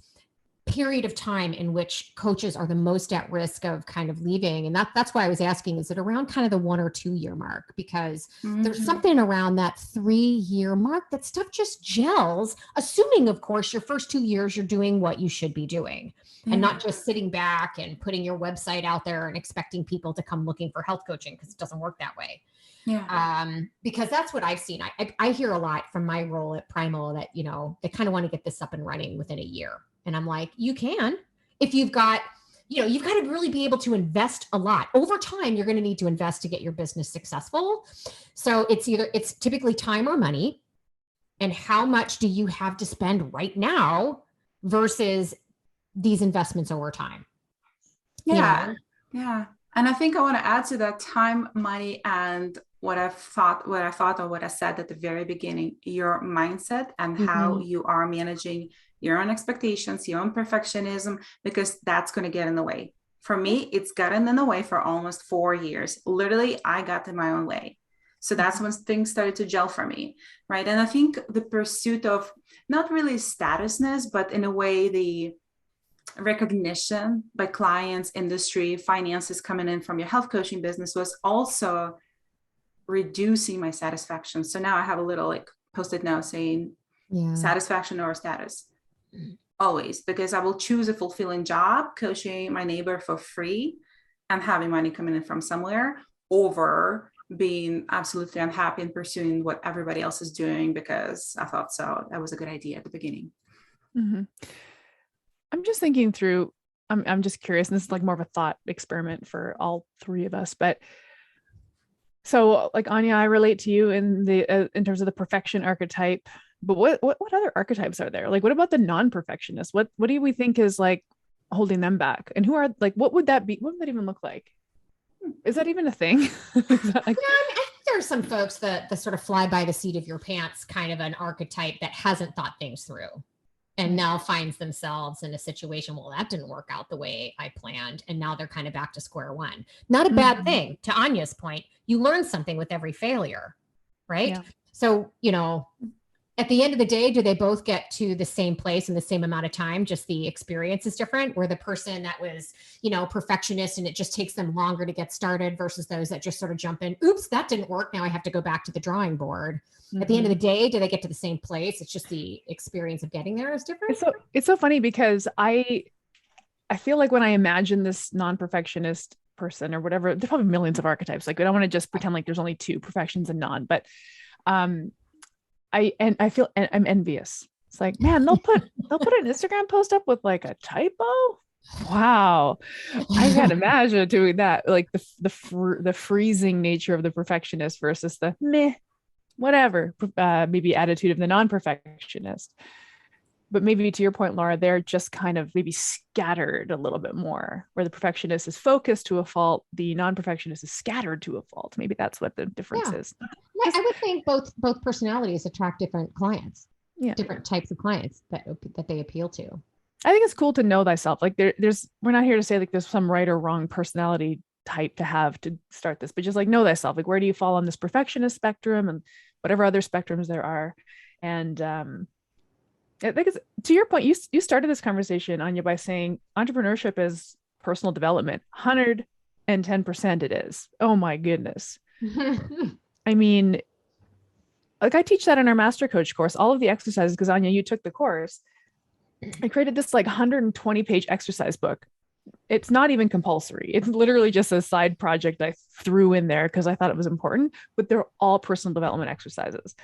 B: period of time in which coaches are the most at risk of kind of leaving? And that's why I was asking, is it around kind of the 1 or 2 year mark? Because there's something around that 3 year mark that stuff just gels, assuming, of course, your first 2 years, you're doing what you should be doing and not just sitting back and putting your website out there and expecting people to come looking for health coaching, because it doesn't work that way. Yeah. Because that's what I've seen. I hear a lot from my role at Primal that, they kind of want to get this up and running within a year. And I'm like, you can, if you've got, you've got to really be able to invest a lot over time. You're going to need to invest to get your business successful. So it's typically time or money. And how much do you have to spend right now versus these investments over time?
C: Yeah. Yeah. And I think I want to add to that time, money, and what I thought, or what I said at the very beginning, your mindset and how you are managing your own expectations, your own perfectionism, because that's going to get in the way. For me, it's gotten in the way for almost 4 years. Literally, I got in my own way. So that's when things started to gel for me, right? And I think the pursuit of not really statusness, but in a way, the recognition by clients, industry, finances coming in from your health coaching business was also reducing my satisfaction. So now I have a little like post-it note saying satisfaction or status always, because I will choose a fulfilling job coaching my neighbor for free and having money coming in from somewhere over being absolutely unhappy and pursuing what everybody else is doing because I thought so. That was a good idea at the beginning.
A: Mm-hmm. I'm just thinking through, I'm just curious, and this is like more of a thought experiment for all three of us, but so like Anya, I relate to you in the in terms of the perfection archetype, but what other archetypes are there? Like what about the non-perfectionists? What do we think is like holding them back? And who are like what would that be? What would that even look like? Is that even a thing? Is that like,
B: I think there are some folks that the sort of fly by the seat of your pants kind of an archetype that hasn't thought things through and now finds themselves in a situation, well, that didn't work out the way I planned. And now they're kind of back to square one. Not a bad thing. To Anya's point, you learn something with every failure, right?
A: Yeah.
B: So, at the end of the day, do they both get to the same place in the same amount of time? Just the experience is different, where the person that was, perfectionist and it just takes them longer to get started versus those that just sort of jump in, oops, that didn't work. Now I have to go back to the drawing board. At the end of the day, do they get to the same place? It's just the experience of getting there is different.
A: It's so funny because I feel like when I imagine this non-perfectionist person or whatever, there's probably millions of archetypes. Like I don't want to just pretend like there's only two, perfections and non, but I feel I'm envious. It's like, man, they'll put an Instagram post up with like a typo. Wow, I can't imagine doing that. Like the freezing nature of the perfectionist versus the meh, whatever, maybe attitude of the non-perfectionist. But maybe to your point, Laura, they're just kind of maybe scattered a little bit more, where the perfectionist is focused to a fault, the non-perfectionist is scattered to a fault. Maybe that's what the difference is.
B: I would think both personalities attract different clients, different types of clients that they appeal to.
A: I think it's cool to know thyself. Like there's we're not here to say like there's some right or wrong personality type to have to start this, but just like know thyself. Like where do you fall on this perfectionist spectrum and whatever other spectrums there are. And I think it's, to your point, you started this conversation, Anya, by saying entrepreneurship is personal development. 110% it is. Oh my goodness. I mean, like I teach that in our master coach course, all of the exercises, because Anya, you took the course. I created this like 120-page exercise book. It's not even compulsory. It's literally just a side project I threw in there because I thought it was important, but they're all personal development exercises.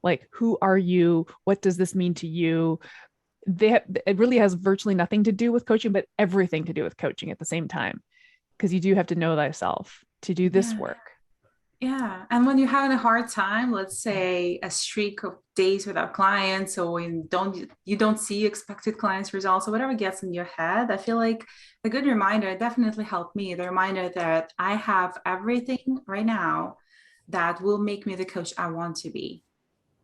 A: Like, who are you? What does this mean to you? It really has virtually nothing to do with coaching, but everything to do with coaching at the same time, because you do have to know thyself to do this work.
C: Yeah. And when you're having a hard time, let's say a streak of days without clients, or when you don't see expected clients results or whatever gets in your head, I feel like a good reminder definitely helped me. The reminder that I have everything right now that will make me the coach I want to be.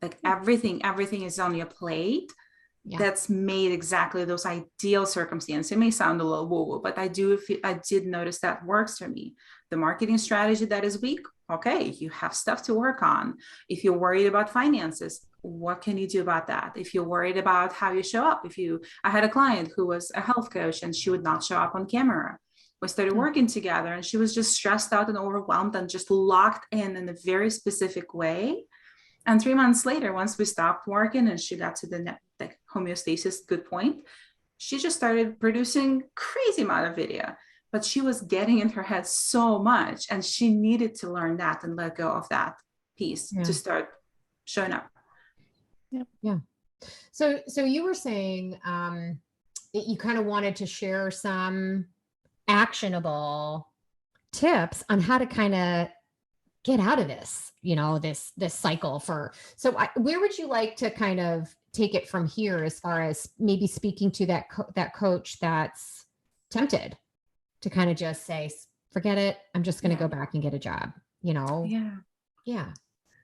C: Like everything is on your plate. That's made exactly those ideal circumstances. It may sound a little woo-woo, but I did notice that works for me. The marketing strategy that is weak, okay, you have stuff to work on. If you're worried about finances, what can you do about that? If you're worried about how you show up, I had a client who was a health coach and she would not show up on camera. We started working together and she was just stressed out and overwhelmed and just locked in a very specific way. And 3 months later, once we stopped working and she got to the homeostasis, good point, she just started producing crazy amount of video, but she was getting in her head so much and she needed to learn that and let go of that piece to start showing up.
B: Yeah. So you were saying you kind of wanted to share some actionable tips on how to kind of get out of this, this cycle where would you like to kind of take it from here as far as maybe speaking to that coach that's tempted to kind of just say, forget it, I'm just going to go back and get a job, Yeah.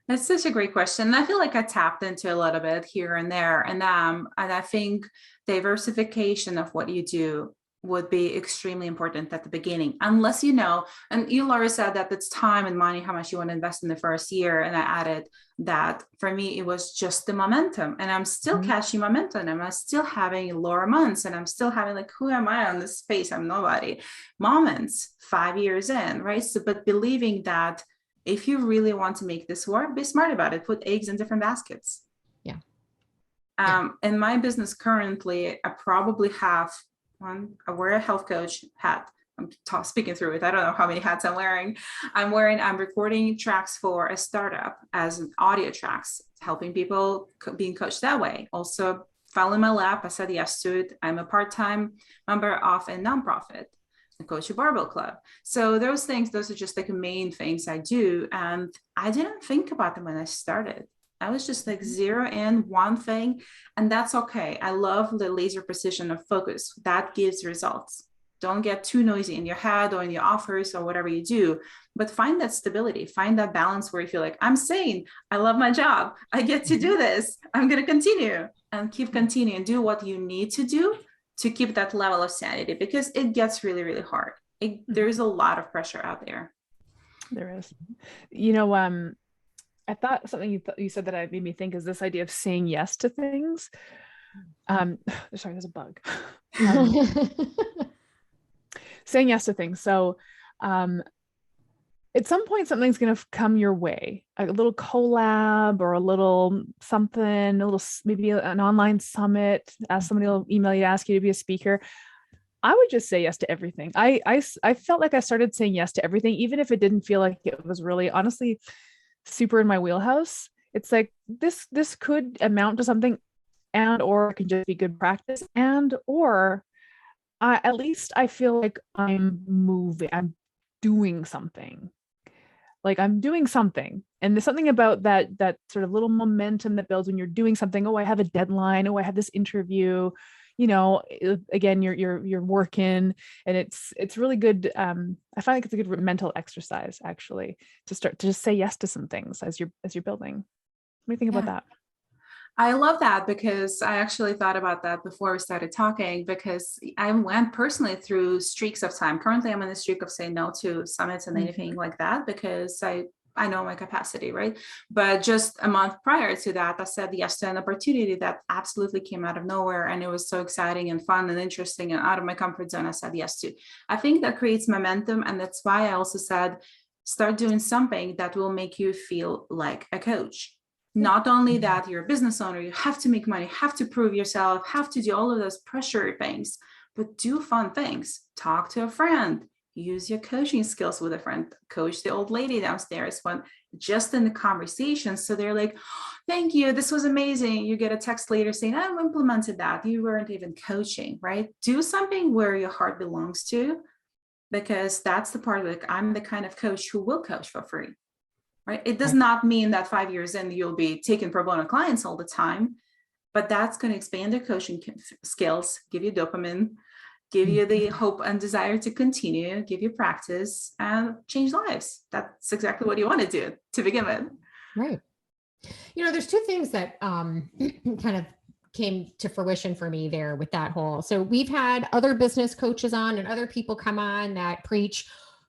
C: That's such a great question. And I feel like I tapped into a little bit here and there. And I think diversification of what you do would be extremely important at the beginning, unless and you, Laura, said that it's time and money, how much you want to invest in the first year. And I added that for me, it was just the momentum, and I'm still catching momentum, and I'm still having lower months, and I'm still having like, who am I on this space? I'm nobody moments 5 years in, right? So, but believing that if you really want to make this work, be smart about it, put eggs in different baskets. In my business currently, I probably have I wear a health coach hat, speaking through it. I don't know how many hats I'm wearing. I'm recording tracks for a startup as an audio tracks, helping people being coached that way. Also fell in my lap. I said yes to it. I'm a part-time member of a nonprofit, the Coach Barbell Club. So those are just like the main things I do. And I didn't think about them when I started. I was just like zero in one thing, and that's okay. I love the laser precision of focus. That gives results. Don't get too noisy in your head or in your offers or whatever you do, but find that stability, find that balance where you feel like, I'm sane, I love my job, I get to do this, I'm going to continue and keep continuing, do what you need to do to keep that level of sanity, because it gets really, really hard. There's a lot of pressure out there.
A: There is. You know, I thought something you said that made me think is this idea of saying yes to things. Sorry, there's a bug. Saying yes to things. So at some point, something's going to come your way, a little collab or a little something, maybe an online summit. Somebody will email you, ask you to be a speaker. I would just say yes to everything. I felt like I started saying yes to everything, even if it didn't feel like it was really, honestly, super in my wheelhouse. It's like this could amount to something, and or it can just be good practice, and or at least I feel like I'm moving, I'm doing something. Like I'm doing something. And there's something about that sort of little momentum that builds when you're doing something. Oh, I have a deadline. Oh, I have this interview. You know, again, you're working, and it's really good. I find like it's a good mental exercise, actually, to start to just say yes to some things as you're building. What do you think about that?
C: I love that, because I actually thought about that before we started talking, because I went personally through streaks of time. Currently, I'm in a streak of saying no to summits and anything like that, because I know my capacity, right? But just a month prior to that, I said yes to an opportunity that absolutely came out of nowhere. And it was so exciting and fun and interesting and out of my comfort zone. I said yes to. I think that creates momentum. And that's why I also said, start doing something that will make you feel like a coach. Not only that you're a business owner, you have to make money, have to prove yourself, have to do all of those pressure things, but do fun things. Talk to a friend, use your coaching skills with a friend, coach the old lady downstairs when just in the conversation. So they're like, thank you, this was amazing. You get a text later saying, I've implemented that. You weren't even coaching, right? Do something where your heart belongs to, because that's the part, like, I'm the kind of coach who will coach for free. Right? It does not mean that 5 years in you'll be taking pro bono clients all the time, but that's going to expand their coaching skills, give you dopamine, give you the hope and desire to continue, give you practice, and change lives. That's exactly what you want to do to begin with.
B: Right. You know, there's two things that kind of came to fruition for me there with that whole. So we've had other business coaches on and other people come on that preach,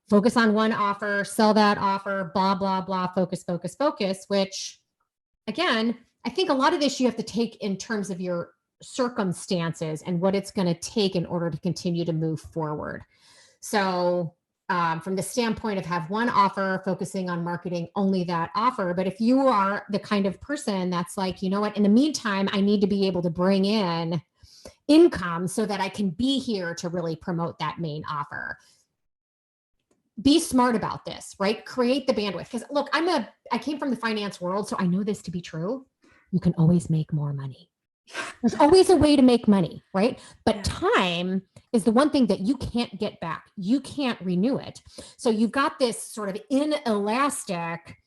B: focus on one offer, sell that offer, blah, blah, blah, focus, focus, focus, which again, I think a lot of this you have to take in terms of your circumstances and what it's going to take in order to continue to move forward. So from the standpoint of have one offer, focusing on marketing only that offer. But if you are the kind of person that's like, you know what, in the meantime, I need to be able to bring in income so that I can be here to really promote that main offer. Be smart about this, right? Create the bandwidth. Because look, I came from the finance world, so I know this to be true. You can always make more money. There's always a way to make money, right? But time is the one thing that you can't get back. You can't renew it. So you've got this sort of inelastic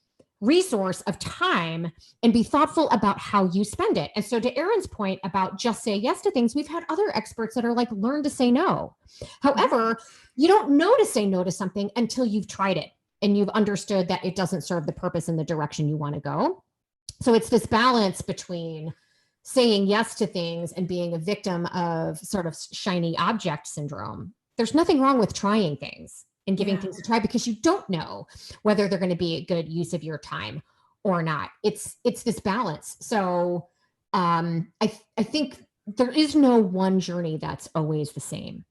B: resource of time, and be thoughtful about how you spend it. And so to Erin's point about just say yes to things, we've had other experts that are like, learn to say no. However, you don't know to say no to something until you've tried it and you've understood that it doesn't serve the purpose in the direction you want to go. So it's this balance between saying yes to things and being a victim of sort of shiny object syndrome. There's nothing wrong with trying things and giving things a try, because you don't know whether they're going to be a good use of your time or not. It's this balance. So I think there is no one journey that's always the same.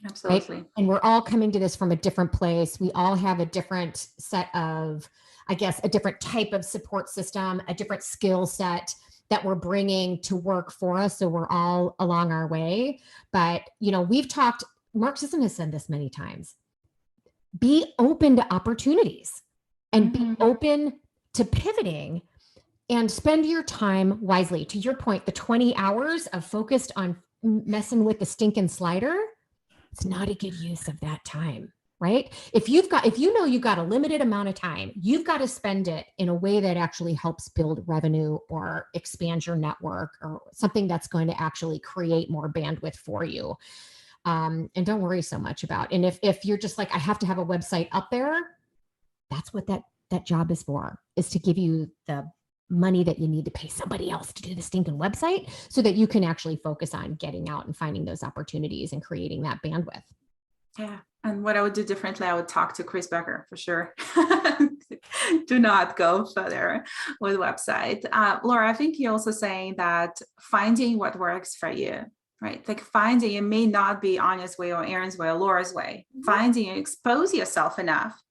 C: Absolutely.
B: Right? And we're all coming to this from a different place. We all have a different set of, I guess, a different type of support system, a different skill set that we're bringing to work for us. So we're all along our way. But, you know, we've talked Mark Sisson has said this many times, be open to opportunities and be open to pivoting and spend your time wisely. To your point, the 20 hours of focused on messing with the stinking slider, it's not a good use of that time, right? If you know you've got a limited amount of time, you've got to spend it in a way that actually helps build revenue or expand your network or something that's going to actually create more bandwidth for you. And don't worry so much about. And if you're just like, I have to have a website up there, that's what that job is for, is to give you the money that you need to pay somebody else to do the stinking website so that you can actually focus on getting out and finding those opportunities and creating that bandwidth.
C: Yeah. And what I would do differently, I would talk to Chris Becker for sure. Do not go further with website. Laura, I think you're also saying that finding what works for you, right? Like finding, it may not be Anya's way or Erin's way or Laura's way. Finding and expose yourself enough.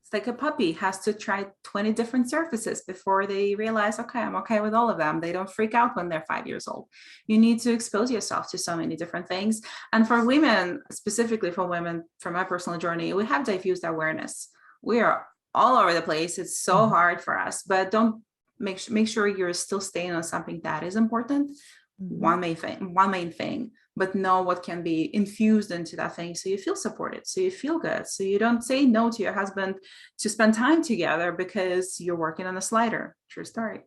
C: It's like a puppy has to try 20 different surfaces before they realize, okay, I'm okay with all of them. They don't freak out when they're 5 years old. You need to expose yourself to so many different things. And for women, specifically for women, from my personal journey, we have diffused awareness. We are all over the place. It's so hard for us, but don't make sure you're still staying on something that is important. One main thing, but know what can be infused into that thing so you feel supported, so you feel good, so you don't say no to your husband to spend time together because you're working on a slider. True story.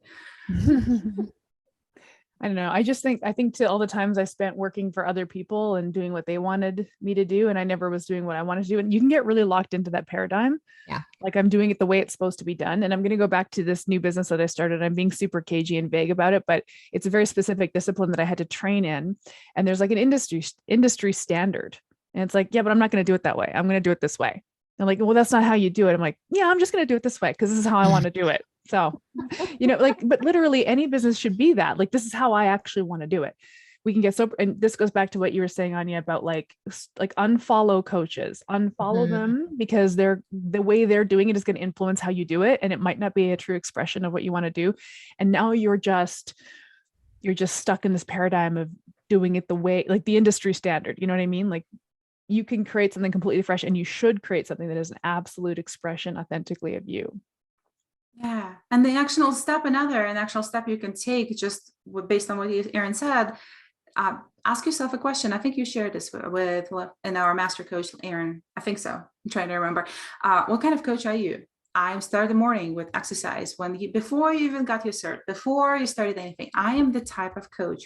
A: I don't know. I think to all the times I spent working for other people and doing what they wanted me to do, and I never was doing what I wanted to do. And you can get really locked into that paradigm.
B: Yeah.
A: Like I'm doing it the way it's supposed to be done. And I'm going to go back to this new business that I started. I'm being super cagey and vague about it, but it's a very specific discipline that I had to train in. And there's like an industry standard. And it's like, yeah, but I'm not going to do it that way. I'm going to do it this way. And like, well, that's not how you do it. I'm like, yeah, I'm just going to do it this way because this is how I want to do it. So, but literally any business should be that. Like, this is how I actually want to do it. We can get so, and this goes back to what you were saying, Anya, about like unfollow coaches, unfollow them because the way they're doing it is going to influence how you do it. And it might not be a true expression of what you want to do. And now you're just stuck in this paradigm of doing it the way, like the industry standard. You know what I mean? Like you can create something completely fresh, and you should create something that is an absolute expression authentically of you.
C: Yeah. And the actual step you can take just based on what Erin said, ask yourself a question. I think you shared this with in our master coach, Erin. I think so. I'm trying to remember. What kind of coach are you? I started the morning with exercise before you even got your cert, before you started anything. I am the type of coach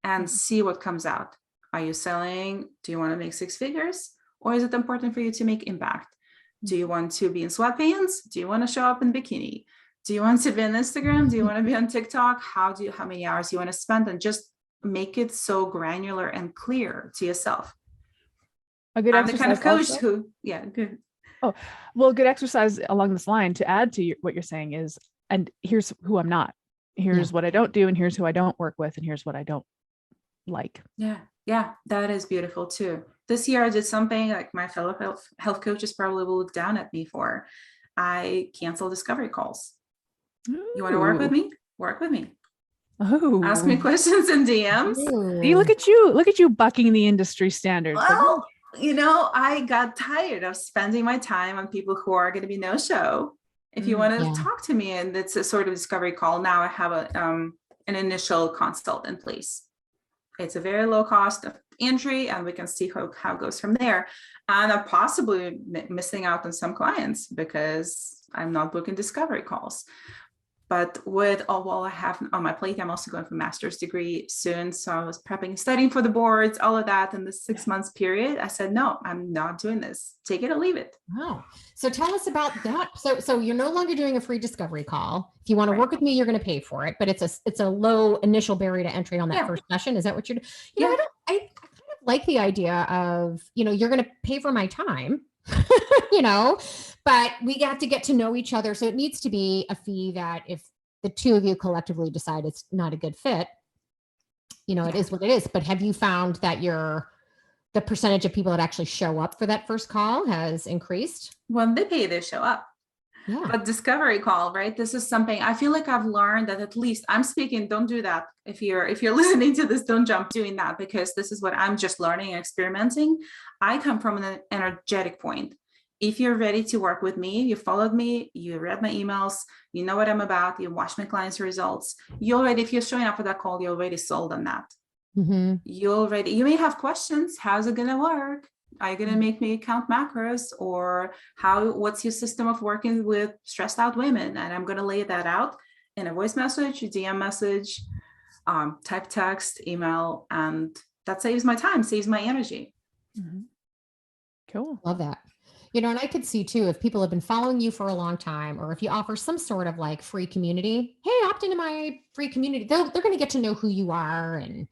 C: and see what comes out. Are you selling? Do you want to make 6 figures? Or is it important for you to make impact? Do you want to be in sweatpants? Do you want to show up in bikini? Do you want to be on Instagram? Do you want to be on TikTok? How many hours do you want to spend? And just make it so granular and clear to yourself.
A: A good
C: I'm the kind of coach
A: also.
C: Good.
A: Oh, well, good exercise along this line to add to what you're saying is, and here's who I'm not. Here's what I don't do, and here's who I don't work with, and here's what I don't like.
C: Yeah, that is beautiful too. This year I did something like my fellow health coaches probably will look down at me for. I canceled discovery calls. Ooh. You want to work with me? Work with me.
A: Oh,
C: ask me questions in DMs.
A: See, look at you bucking the industry standards.
C: Well, I got tired of spending my time on people who are going to be no show. If you want to talk to me, and it's a sort of discovery call, now I have an initial consult in place. It's a very low cost of entry, and we can see how it goes from there. And I'm possibly missing out on some clients because I'm not booking discovery calls. But with all I have on my plate, I'm also going for a master's degree soon. So I was prepping, studying for the boards, all of that in the 6 months period. I said, no, I'm not doing this. Take it or leave it.
B: Wow. So tell us about that. So you're no longer doing a free discovery call. If you want to work with me, you're going to pay for it, but it's a low initial barrier to entry on that first session. Is that what you're doing? I kind of like the idea of, you're going to pay for my time, but we have to get to know each other. So it needs to be a fee that if the two of you collectively decide it's not a good fit, it is what it is. But have you found that the percentage of people that actually show up for that first call has increased?
C: When they pay, they show up.
B: Yeah.
C: But discovery call, right? This is something I feel like I've learned that, at least I'm speaking, don't do that. If you're listening to this, don't jump doing that, because this is what I'm just learning and experimenting. I come from an energetic point. If you're ready to work with me, you followed me, you read my emails, you know what I'm about, you watch my clients' results, you already, if you're showing up for that call, you're already sold on that. You may have questions. How's it going to work? Are you going to make me count macros, or what's your system of working with stressed out women? And I'm going to lay that out in a voice message, a DM message, type text, email, and that saves my time, saves my energy.
A: Cool.
B: Love that. And I could see too, if people have been following you for a long time, or if you offer some sort of like free community, hey, opt into my free community. They're going to get to know who you are and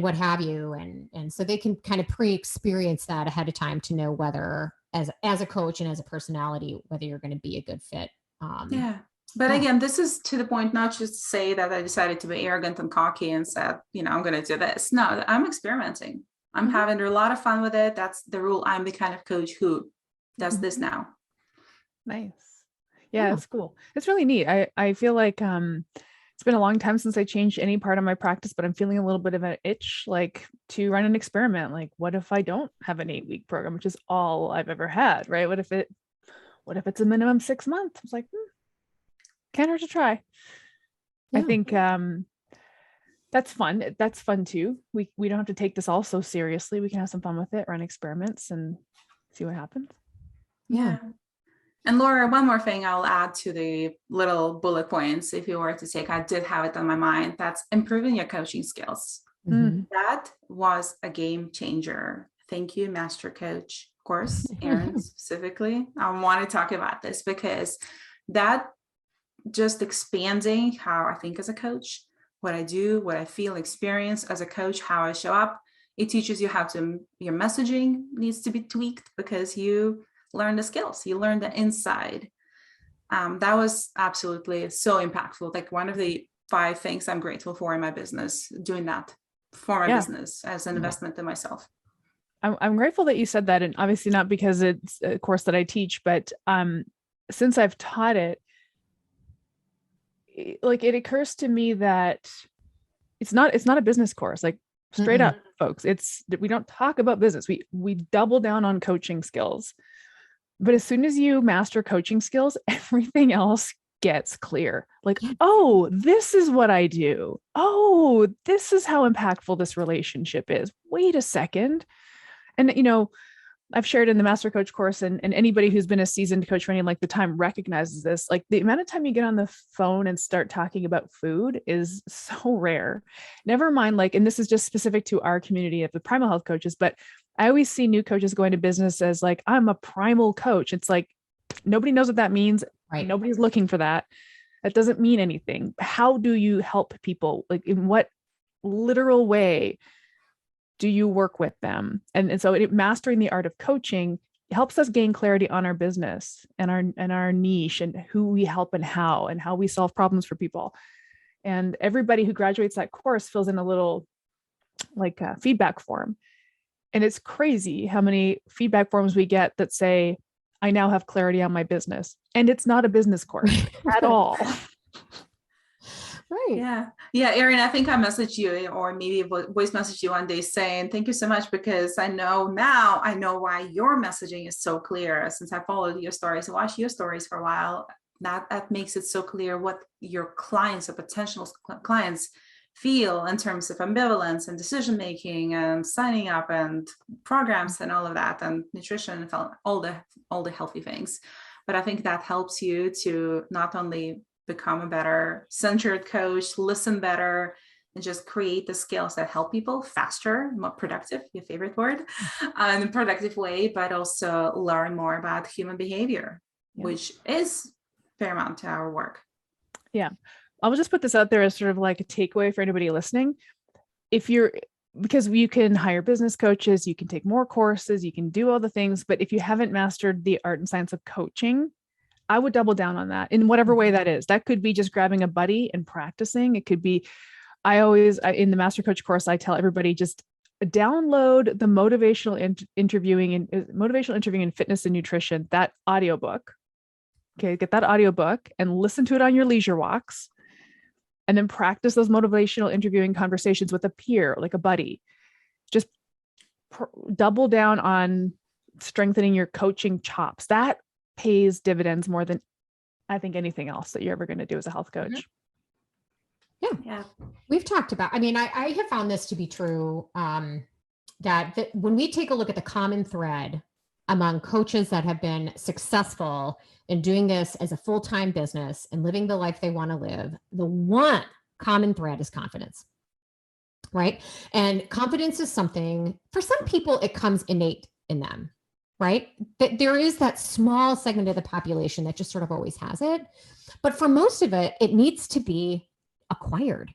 B: what have you. And so they can kind of pre-experience that ahead of time to know whether as a coach and as a personality, whether you're going to be a good fit.
C: But again, this is to the point, not just to say that I decided to be arrogant and cocky and said, I'm going to do this. No, I'm experimenting. I'm having a lot of fun with it. That's the rule. I'm the kind of coach who does this now.
A: Nice. Yeah, it's cool. It's really neat. I feel like it's been a long time since I changed any part of my practice, but I'm feeling a little bit of an itch, like to run an experiment. Like, what if I don't have an 8-week program, which is all I've ever had, right? What if it's a minimum 6 months? I was like, can't hurt to try. Yeah. I think that's fun. That's fun too. We don't have to take this all so seriously. We can have some fun with it, run experiments and see what happens.
C: Yeah. And Laura, one more thing I'll add to the little bullet points, if you were to take, I did have it on my mind, that's improving your coaching skills. That was a game changer. Thank you, Master Coach. Of course, Aaron specifically. I want to talk about this because that just expanding how I think as a coach, what I do, what I feel, experience as a coach, how I show up. It teaches you your messaging needs to be tweaked because you learn the skills, you learn the inside. That was absolutely so impactful. Like one of the 5 things I'm grateful for in my business, doing that for my business as an investment in myself.
A: I'm grateful that you said that. And obviously not because it's a course that I teach, but since I've taught it, like it occurs to me that it's not a business course, like straight up, folks. We don't talk about business. We double down on coaching skills. But as soon as you master coaching skills, everything else gets clear. Like, oh, this is what I do. Oh, this is how impactful this relationship is. Wait a second. And, I've shared in the Master Coach course, and anybody who's been a seasoned coach for any length of time recognizes this. Like the amount of time you get on the phone and start talking about food is so rare. Never mind, and this is just specific to our community of the primal health coaches, but I always see new coaches going to business as like, I'm a primal coach. It's like, nobody knows what that means. Right. Nobody's looking for that. That doesn't mean anything. How do you help people? Like in what literal way do you work with them? And so mastering the art of coaching helps us gain clarity on our business and our niche and who we help and how we solve problems for people. And everybody who graduates that course fills in a little feedback form. And it's crazy how many feedback forms we get that say, I now have clarity on my business. And it's not a business course at all.
C: Right. Yeah. Erin, I think I messaged you or maybe voice messaged you one day saying, thank you so much, because I know why your messaging is so clear since I followed your stories and watched your stories for a while. That makes it so clear what your clients or potential clients feel in terms of ambivalence and decision-making and signing up and programs and all of that and nutrition and all the healthy things. But I think that helps you to not only become a better centered coach, listen better, and just create the skills that help people faster, more productive, your favorite word, in a productive way, but also learn more about human behavior, which is paramount to our work.
A: Yeah. I'll just put this out there as sort of like a takeaway for anybody listening. Because you can hire business coaches, you can take more courses, you can do all the things, but if you haven't mastered the art and science of coaching, I would double down on that in whatever way that is. That could be just grabbing a buddy and practicing. It could be, in the Master Coach course, I tell everybody just download the motivational interviewing in fitness and nutrition, that audiobook, Okay, get that audiobook and listen to it on your leisure walks. And then practice those motivational interviewing conversations with a peer, like a buddy. Just double down on strengthening your coaching chops. That pays dividends more than I think anything else that you're ever going to do as a health coach.
B: Yeah. We've talked about, I have found this to be true, that when we take a look at the common thread among coaches that have been successful in doing this as a full-time business and living the life they want to live, the one common thread is confidence, right? And confidence is something, for some people, it comes innate in them, right? That there is that small segment of the population that just sort of always has it. But for most of it, it needs to be acquired.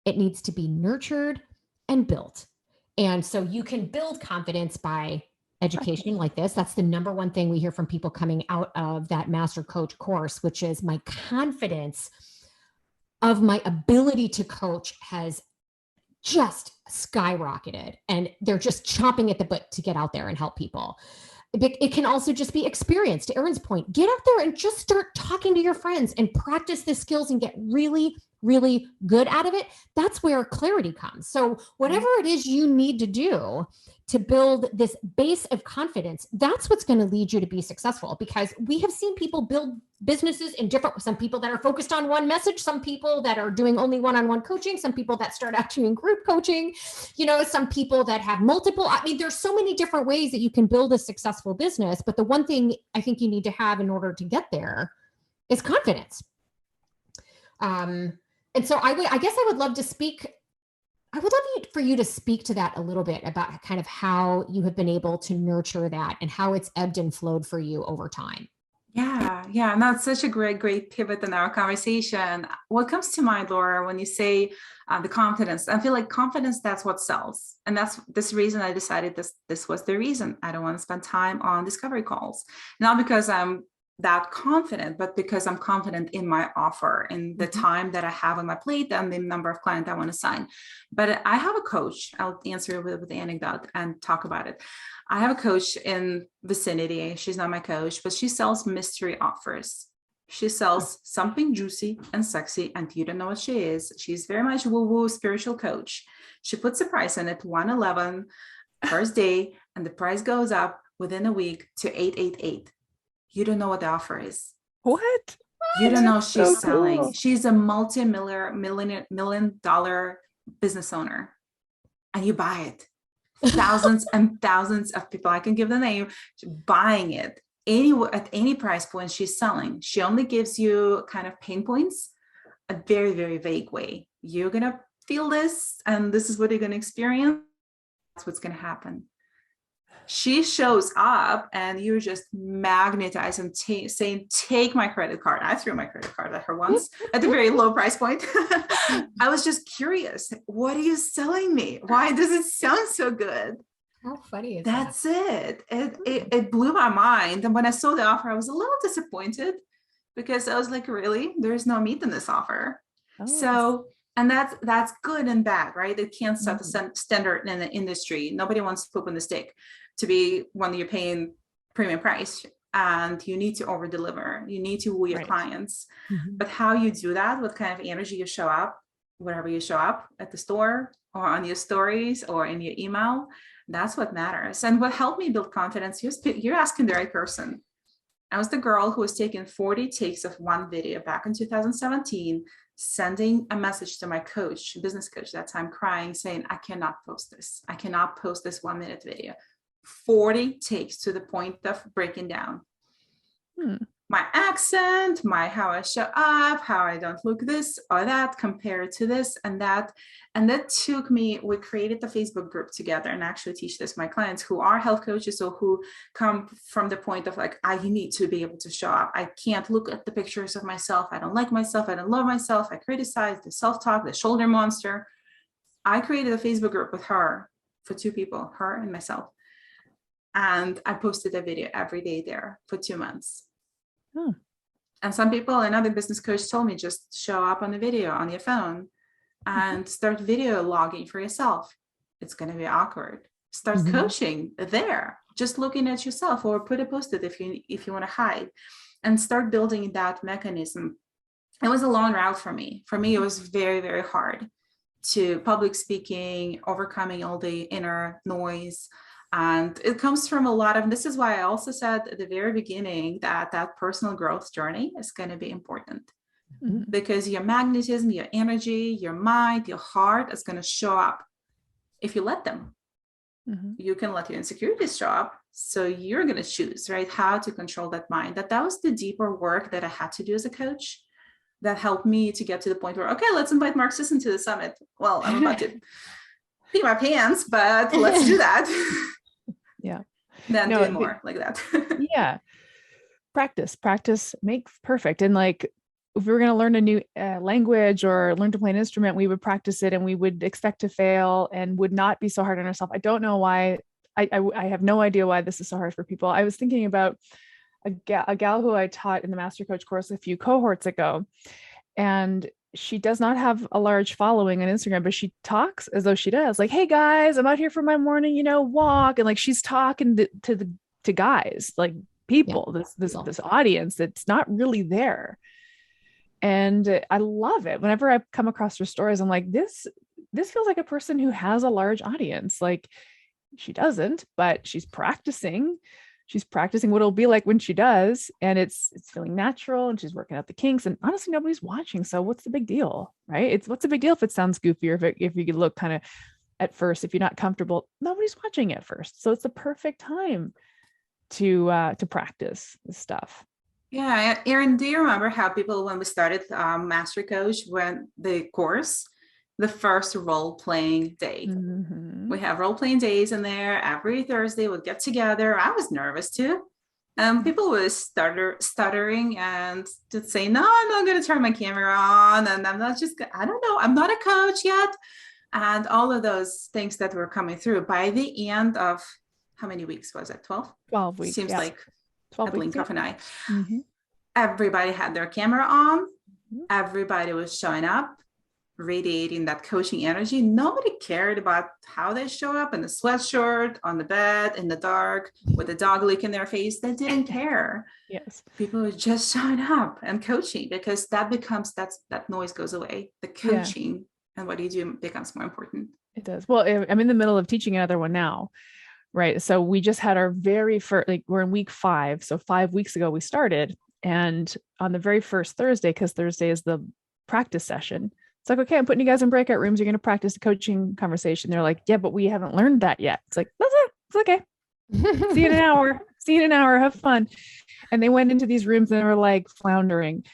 B: It needs to be nurtured and built. And so you can build confidence by education like this. That's the number one thing we hear from people coming out of that master coach course, which is my confidence of my ability to coach has just skyrocketed, and they're just chomping at the bit to get out there and help people. It can also just be experience. To Erin's point, get out there and just start talking to your friends and practice the skills and get really, really good out of it. That's where clarity comes. So whatever it is you need to do to build this base of confidence, that's what's going to lead you to be successful, because we have seen people build businesses in different, some people that are focused on one message, some people that are doing only one-on-one coaching, some people that start out doing group coaching, some people that have multiple. There's so many different ways that you can build a successful business. But the one thing I think you need to have in order to get there is confidence. And so I guess I would love for you to speak to that a little bit, about kind of how you have been able to nurture that and how it's ebbed and flowed for you over time.
C: Yeah. And that's such a great pivot in our conversation. What comes to mind, Laura, when you say the confidence, I feel like confidence, that's what sells. And that's this reason I decided this was the reason. I don't want to spend time on discovery calls, not because I'm that confident, but because I'm confident in my offer and the time that I have on my plate and the number of clients I want to sign. But I have a coach. I'll answer with the anecdote and talk about it. I have a coach in vicinity. She's not my coach, but she sells mystery offers. She sells something juicy and sexy, and you don't know what she is. She's very much woo-woo spiritual coach. She puts the price on it, 111 first day, and the price goes up within a week to 888. You don't know what the offer is.
A: What?
C: You don't know she's
A: So
C: selling.
A: cool.
C: She's a multi-million dollar business owner, and you buy it. Thousands and thousands of people, I can give the name, buying it at any price point she's selling. She only gives you kind of pain points, a very, very vague way. You're going to feel this, and this is what you're going to experience. That's what's going to happen. She shows up and you're just magnetized and saying, take my credit card. I threw my credit card at her once at a very low price point. I was just curious. What are you selling me? Why does it sound so good?
B: How funny is
C: That's
B: that?
C: it blew my mind. And when I saw the offer, I was a little disappointed, because I was like, really? There's no meat in this offer.
A: Oh.
C: So, and that's good and bad, right? It can't set the standard in the industry. Nobody wants to poop on the stick to be when you're paying premium price, and you need to over deliver. You need to woo your clients. But how you do that, what kind of energy you show up, wherever you show up at the store or on your stories or in your email, that's what matters. And what helped me build confidence, you're asking the right person. I was the girl who was taking 40 takes of one video back in 2017, sending a message to my coach, business coach that time, crying, saying, I cannot post this. I cannot post this 1 minute video. 40 takes to the point of breaking down. My accent, how I show up, how I don't look this or that compared to this and that. And that took me, we created the Facebook group together and actually teach this to my clients who are health coaches or who come from the point of like, I need to be able to show up. I can't look at the pictures of myself. I don't like myself. I don't love myself. I criticize the self-talk, the shoulder monster. I created a Facebook group with her for 2 people, her and myself. And I posted a video every day there for 2 months. And some people, another business coach told me, just show up on the video on your phone and start video logging for yourself. It's going to be awkward. Start coaching there, just looking at yourself, or put a post-it if you want to hide. and start building that mechanism. It was a long route for me. For me, it was very, very hard to public speaking, overcoming all the inner noise. And it comes from a lot of, this is why I also said at the very beginning that that personal growth journey is going to be important. Mm-hmm. Because your magnetism, your energy, your mind, your heart is going to show up if you let them. Mm-hmm. You can let your insecurities show up. So you're going to choose, right, how to control that mind. That was the deeper work that I had to do as a coach that helped me to get to the point where, okay, let's invite Mark Sisson to the summit. Well, I'm about to pee my pants, but let's do that.
A: Yeah.
C: Then do more like that.
A: Yeah. Practice makes perfect. And like, if we were going to learn a new language or learn to play an instrument, we would practice it and we would expect to fail and would not be so hard on ourselves. I don't know why. I have no idea why this is so hard for people. I was thinking about a gal who I taught in the Master Coach course a few cohorts ago, and she does not have a large following on Instagram, but she talks as though she does. Like, hey guys, I'm out here for my morning, walk. And like, she's talking to guys, like people, this audience that's not really there. And I love it. Whenever I come across her stories, I'm like, this feels like a person who has a large audience. Like, she doesn't, but she's practicing what it'll be like when she does. And it's feeling natural, and she's working out the kinks, and honestly, nobody's watching. So what's the big deal, right? What's the big deal if it sounds goofy, or if you could look kind of at first, if you're not comfortable, nobody's watching at first. So it's the perfect time to practice this stuff.
C: Yeah. Erin, do you remember how people, when we started Master Coach, when the course, the first role-playing day, mm-hmm. we have role-playing days in there every Thursday. We'll get together. I was nervous too. People were stuttering and just saying, no, I'm not going to turn my camera on. And I don't know, I'm not a coach yet. And all of those things that were coming through by the end of, how many weeks was it? 12?
A: 12 weeks.
C: Seems like
A: 12
C: a blink
A: weeks,
C: of an eye. Mm-hmm. Everybody had their camera on. Mm-hmm. Everybody was showing up, radiating that coaching energy. Nobody cared about how they show up in the sweatshirt, on the bed, in the dark, with a dog lick in their face. They didn't care. Yes. People were just showing up and coaching, because that noise goes away. The coaching and what you do becomes more important.
A: It does. Well, I'm in the middle of teaching another one now. Right. So we just had our very first, we're in week 5. So 5 weeks ago we started, and on the very first Thursday, because Thursday is the practice session, it's like, okay, I'm putting you guys in breakout rooms. You're going to practice a coaching conversation. They're like, yeah, but we haven't learned that yet. It's like, that's it. It's okay. See you in an hour. Have fun. And they went into these rooms and they were like floundering.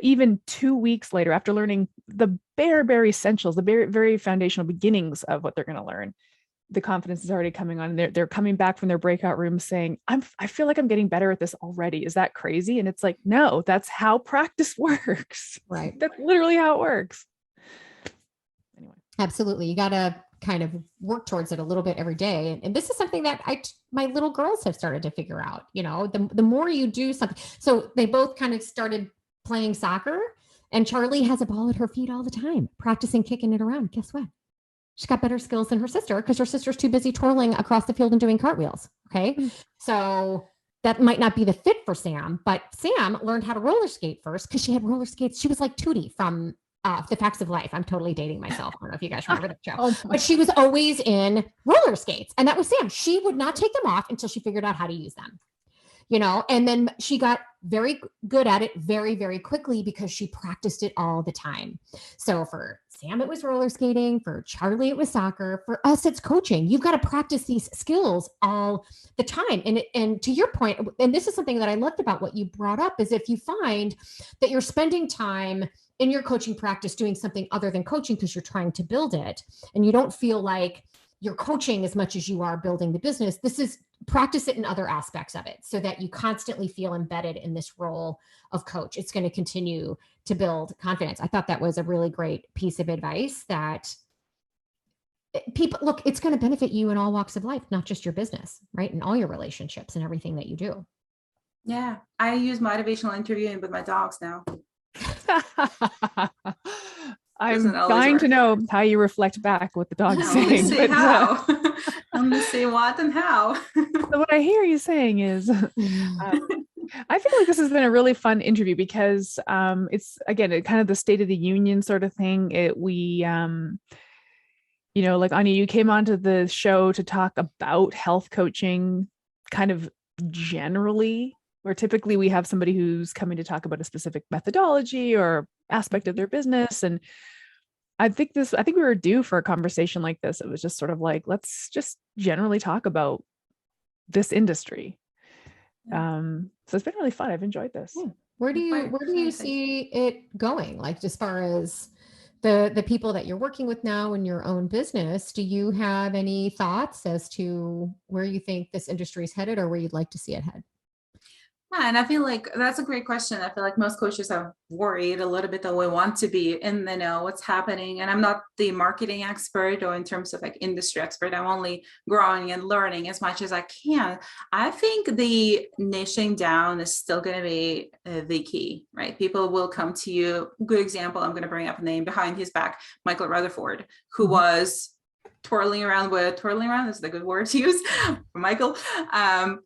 A: Even 2 weeks later, after learning the bare essentials, the very foundational beginnings of what they're going to learn, the confidence is already coming on. They're coming back from their breakout rooms saying, I feel like I'm getting better at this already. Is that crazy? And it's like, no, that's how practice works.
B: Right.
A: That's literally how it works.
B: Anyway. Absolutely. You got to kind of work towards it a little bit every day. And this is something that my little girls have started to figure out, the more you do something. So they both kind of started playing soccer, and Charlie has a ball at her feet all the time, practicing kicking it around. Guess what? She's got better skills than her sister, because her sister's too busy twirling across the field and doing cartwheels. Okay. Mm-hmm. So that might not be the fit for Sam, but Sam learned how to roller skate first, because she had roller skates. She was like Tootie from The Facts of Life. I'm totally dating myself. I don't know if you guys remember that show, but she was always in roller skates, and that was Sam. She would not take them off until she figured out how to use them. And then she got very good at it very, very quickly, because she practiced it all the time. So for Sam, it was roller skating. For Charlie, it was soccer. For us, it's coaching. You've got to practice these skills all the time. And to your point, and this is something that I loved about what you brought up, is if you find that you're spending time in your coaching practice doing something other than coaching because you're trying to build it, and you don't feel like you're coaching as much as you are building the business, practice it in other aspects of it, so that you constantly feel embedded in this role of coach. It's going to continue to build confidence. I thought that was a really great piece of advice, that people, look, it's going to benefit you in all walks of life, not just your business, right? And all your relationships and everything that you do.
C: Yeah. I use motivational interviewing with my dogs now.
A: I'm dying to know how you reflect back what the dog's saying.
C: Say how. I'm going to say what and how.
A: So what I hear you saying is, I feel like this has been a really fun interview because it's again kind of the State of the Union sort of thing. Like Anya, you came onto the show to talk about health coaching kind of generally, where typically we have somebody who's coming to talk about a specific methodology or aspect of their business. And I think we were due for a conversation like this. It was just sort of like, let's just generally talk about this industry. So it's been really fun. I've enjoyed this.
B: Where do you see it going? Like, as far as the people that you're working with now in your own business, do you have any thoughts as to where you think this industry is headed or where you'd like to see it head?
C: Yeah, and I feel like that's a great question. I feel like most coaches are worried a little bit that we want to be in the know what's happening. And I'm not the marketing expert or in terms of like industry expert. I'm only growing and learning as much as I can. I think the niching down is still going to be the key, right? People will come to you. Good example, I'm going to bring up a name behind his back, Michael Rutherford, who was twirling around is the good word to use for Michael,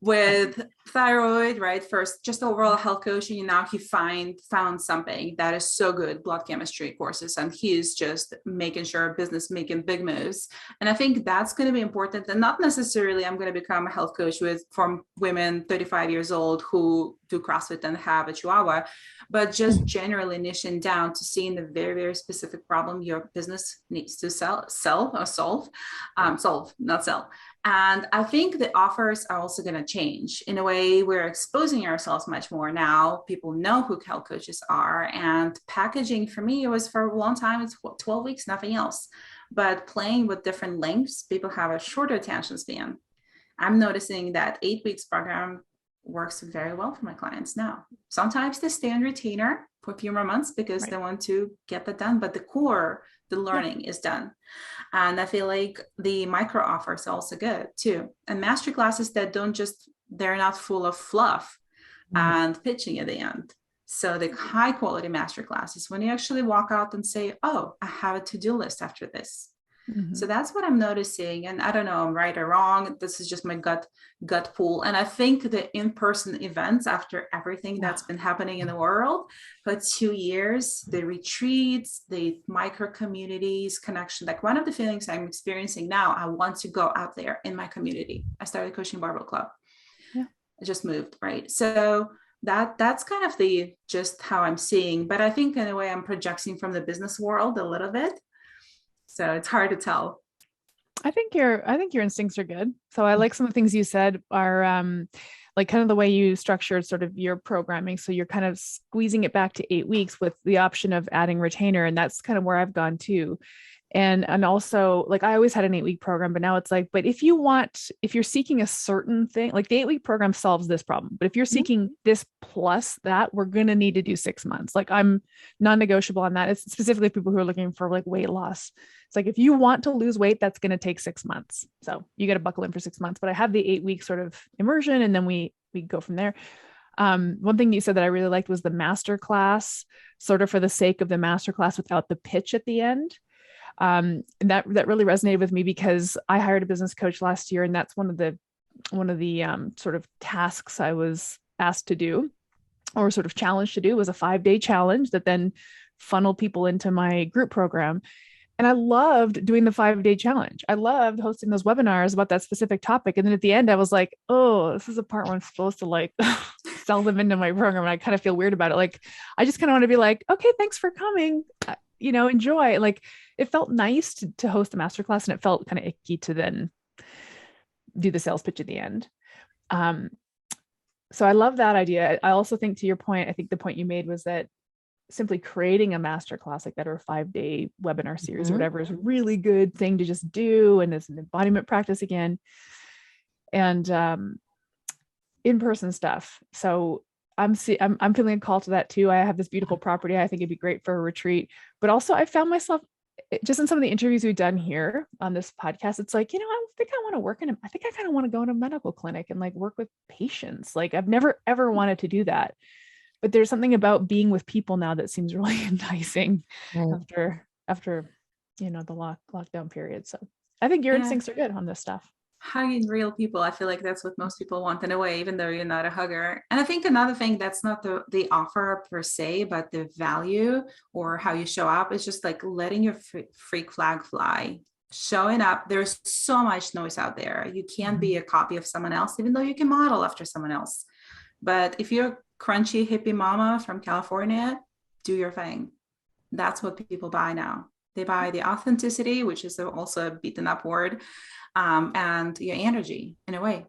C: with thyroid, right? First, just overall health coaching. And now he found something that is so good, blood chemistry courses. And he is just making sure business making big moves. And I think that's going to be important. And not necessarily I'm going to become a health coach from women 35 years old who do CrossFit and have a Chihuahua, but just generally niching down to seeing the very, very specific problem your business needs to solve. And I think the offers are also going to change in a way. We're exposing ourselves much more now. People know who health coaches are, and packaging for me, it was for a long time, it's 12 weeks, nothing else. But playing with different lengths, people have a shorter attention span. I'm noticing that 8 weeks program works very well for my clients now. Sometimes they stay on retainer for a few more months because they want to get that done, but the core, the learning is done. And I feel like the micro offers are also good too. And master classes that they're not full of fluff and pitching at the end. So the high quality master classes, when you actually walk out and say, oh, I have a to-do list after this. So that's what I'm noticing. And I don't know, I'm right or wrong. This is just my gut pull. And I think the in-person events, after everything that's been happening in the world for 2 years, the retreats, the micro communities connection, like one of the feelings I'm experiencing now, I want to go out there in my community. I started coaching barbell club. I just moved, right? So that's kind of just how I'm seeing, but I think in a way I'm projecting from the business world a little bit. So it's hard to tell.
A: I think your instincts are good. So I like some of the things you said are like kind of the way you structured sort of your programming. So you're kind of squeezing it back to 8 weeks with the option of adding retainer. And that's kind of where I've gone too. And also, like, I always had an 8-week program, but now it's like, but if you're seeking a certain thing, like the 8-week program solves this problem, but if you're seeking this plus that, we're going to need to do 6 months. Like, I'm non-negotiable on that. It's specifically people who are looking for like weight loss. It's like, if you want to lose weight, that's going to take 6 months. So you got to buckle in for 6 months, but I have the 8-week sort of immersion, and then we go from there. One thing you said that I really liked was the master class, sort of for the sake of the master class without the pitch at the end. And that really resonated with me because I hired a business coach last year, and that's one of the sort of tasks I was asked to do, or sort of challenged to do, was a 5-day challenge that then funneled people into my group program. And I loved doing the 5-day challenge. I loved hosting those webinars about that specific topic. And then at the end, I was like, oh, this is a part where I'm supposed to like sell them into my program. And I kind of feel weird about it. Like, I just kind of want to be like, okay, thanks for coming. Enjoy. Like, it felt nice to host a masterclass, and it felt kind of icky to then do the sales pitch at the end. So I love that idea. I also think, to your point, I think the point you made was that simply creating a masterclass like that, or a 5-day webinar series or whatever, is a really good thing to just do. And it's an embodiment practice again, and in-person stuff. So I'm feeling a call to that too. I have this beautiful property. I think it'd be great for a retreat, but also I found myself just in some of the interviews we've done here on this podcast, it's like, I think I want to work I think I kind of want to go in a medical clinic and like work with patients. Like, I've never, ever wanted to do that, but there's something about being with people now that seems really enticing after, the lockdown period. So I think your instincts are good on this stuff.
C: hugging real people. I feel like that's what most people want in a way, even though you're not a hugger. And I think another thing that's not the offer per se, but the value or how you show up is just like letting your freak flag fly. Showing up, there's so much noise out there. You can't be a copy of someone else, even though you can model after someone else. But if you're a crunchy hippie mama from California, do your thing. That's what people buy now. They buy the authenticity, which is also a beaten up word, and your energy in a way.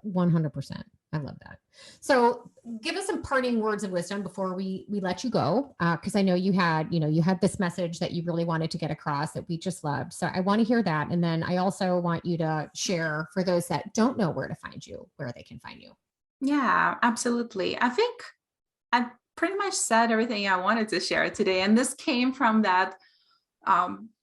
B: 100%. I love that. So give us some parting words of wisdom before we let you go. Cause I know you had this message that you really wanted to get across that we just loved. So I want to hear that. And then I also want you to share for those that don't know where to find you, where they can find you.
C: Yeah, absolutely. I think I've pretty much said everything I wanted to share today. And this came from that,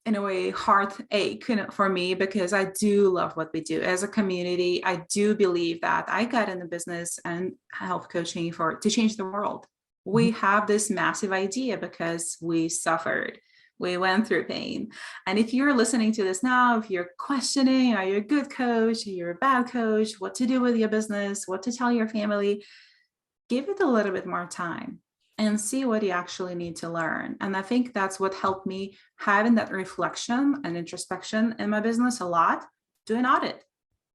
C: in a way, heartache for me, because I do love what we do as a community. I do believe that I got in the business and health coaching to change the world. We have this massive idea because we suffered. We went through pain. And if you're listening to this now, if you're questioning, are you a good coach? Are you a bad coach? What to do with your business? What to tell your family? Give it a little bit more time and see what you actually need to learn. And I think that's what helped me, having that reflection and introspection in my business a lot. Do an audit.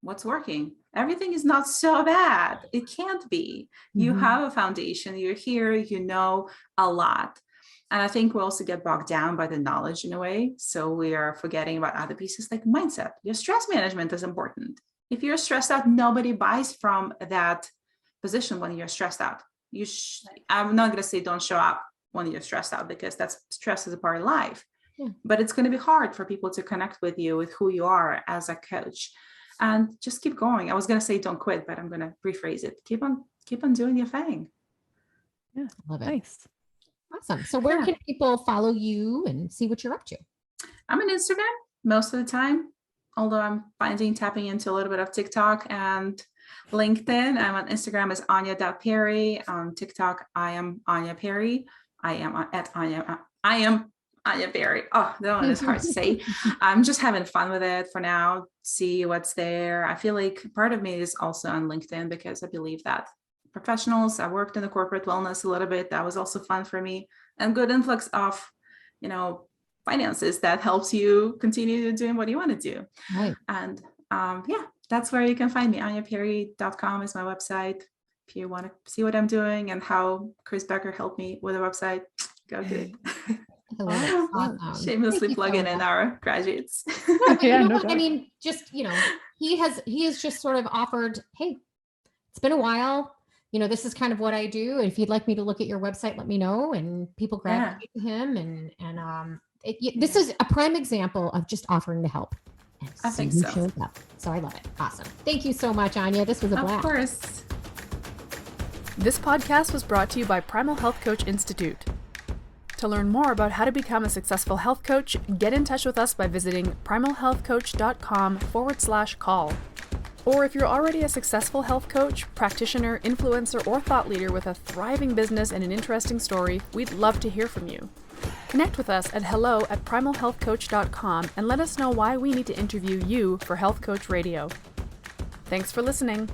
C: What's working? Everything is not so bad. It can't be. You have a foundation. You're here. You know a lot. And I think we also get bogged down by the knowledge in a way. So we are forgetting about other pieces like mindset. Your stress management is important. If you're stressed out, nobody buys from that position when you're stressed out. I'm not going to say don't show up when you're stressed out, because stress is a part of life. But it's going to be hard for people to connect with you, with who you are as a coach. And just keep going. I was going to say don't quit, but I'm going to rephrase it. Keep on doing your thing.
A: Yeah,
B: love it.
A: Nice.
B: Awesome. So where can people follow you and see what you're up to?
C: I'm on Instagram most of the time, although I'm tapping into a little bit of TikTok and LinkedIn. I'm on Instagram as Anya.Perry. On TikTok, I am Anya Perry. I am Anya Perry. Oh, that one is hard to say. I'm just having fun with it for now. See what's there. I feel like part of me is also on LinkedIn because I believe that professionals. I worked in the corporate wellness a little bit. That was also fun for me, and good influx of, finances that helps you continue doing what you want to do.
B: Right.
C: And that's where you can find me. AnyaPerry.com is my website. If you want to see what I'm doing and how Chris Becker helped me with the website, go do it.
B: Awesome.
C: Shamelessly plugging in our graduates.
B: I mean, just, he has just sort of offered, hey, it's been a while. This is kind of what I do. If you'd like me to look at your website, let me know. And people gravitate to him. This is a prime example of just offering to help.
C: I think so.
B: So I love it. Awesome. Thank you so much, Anya. This was a blast.
C: Of course.
A: This podcast was brought to you by Primal Health Coach Institute. To learn more about how to become a successful health coach, get in touch with us by visiting primalhealthcoach.com/call. Or if you're already a successful health coach, practitioner, influencer, or thought leader with a thriving business and an interesting story, we'd love to hear from you. Connect with us at hello@primalhealthcoach.com and let us know why we need to interview you for Health Coach Radio. Thanks for listening.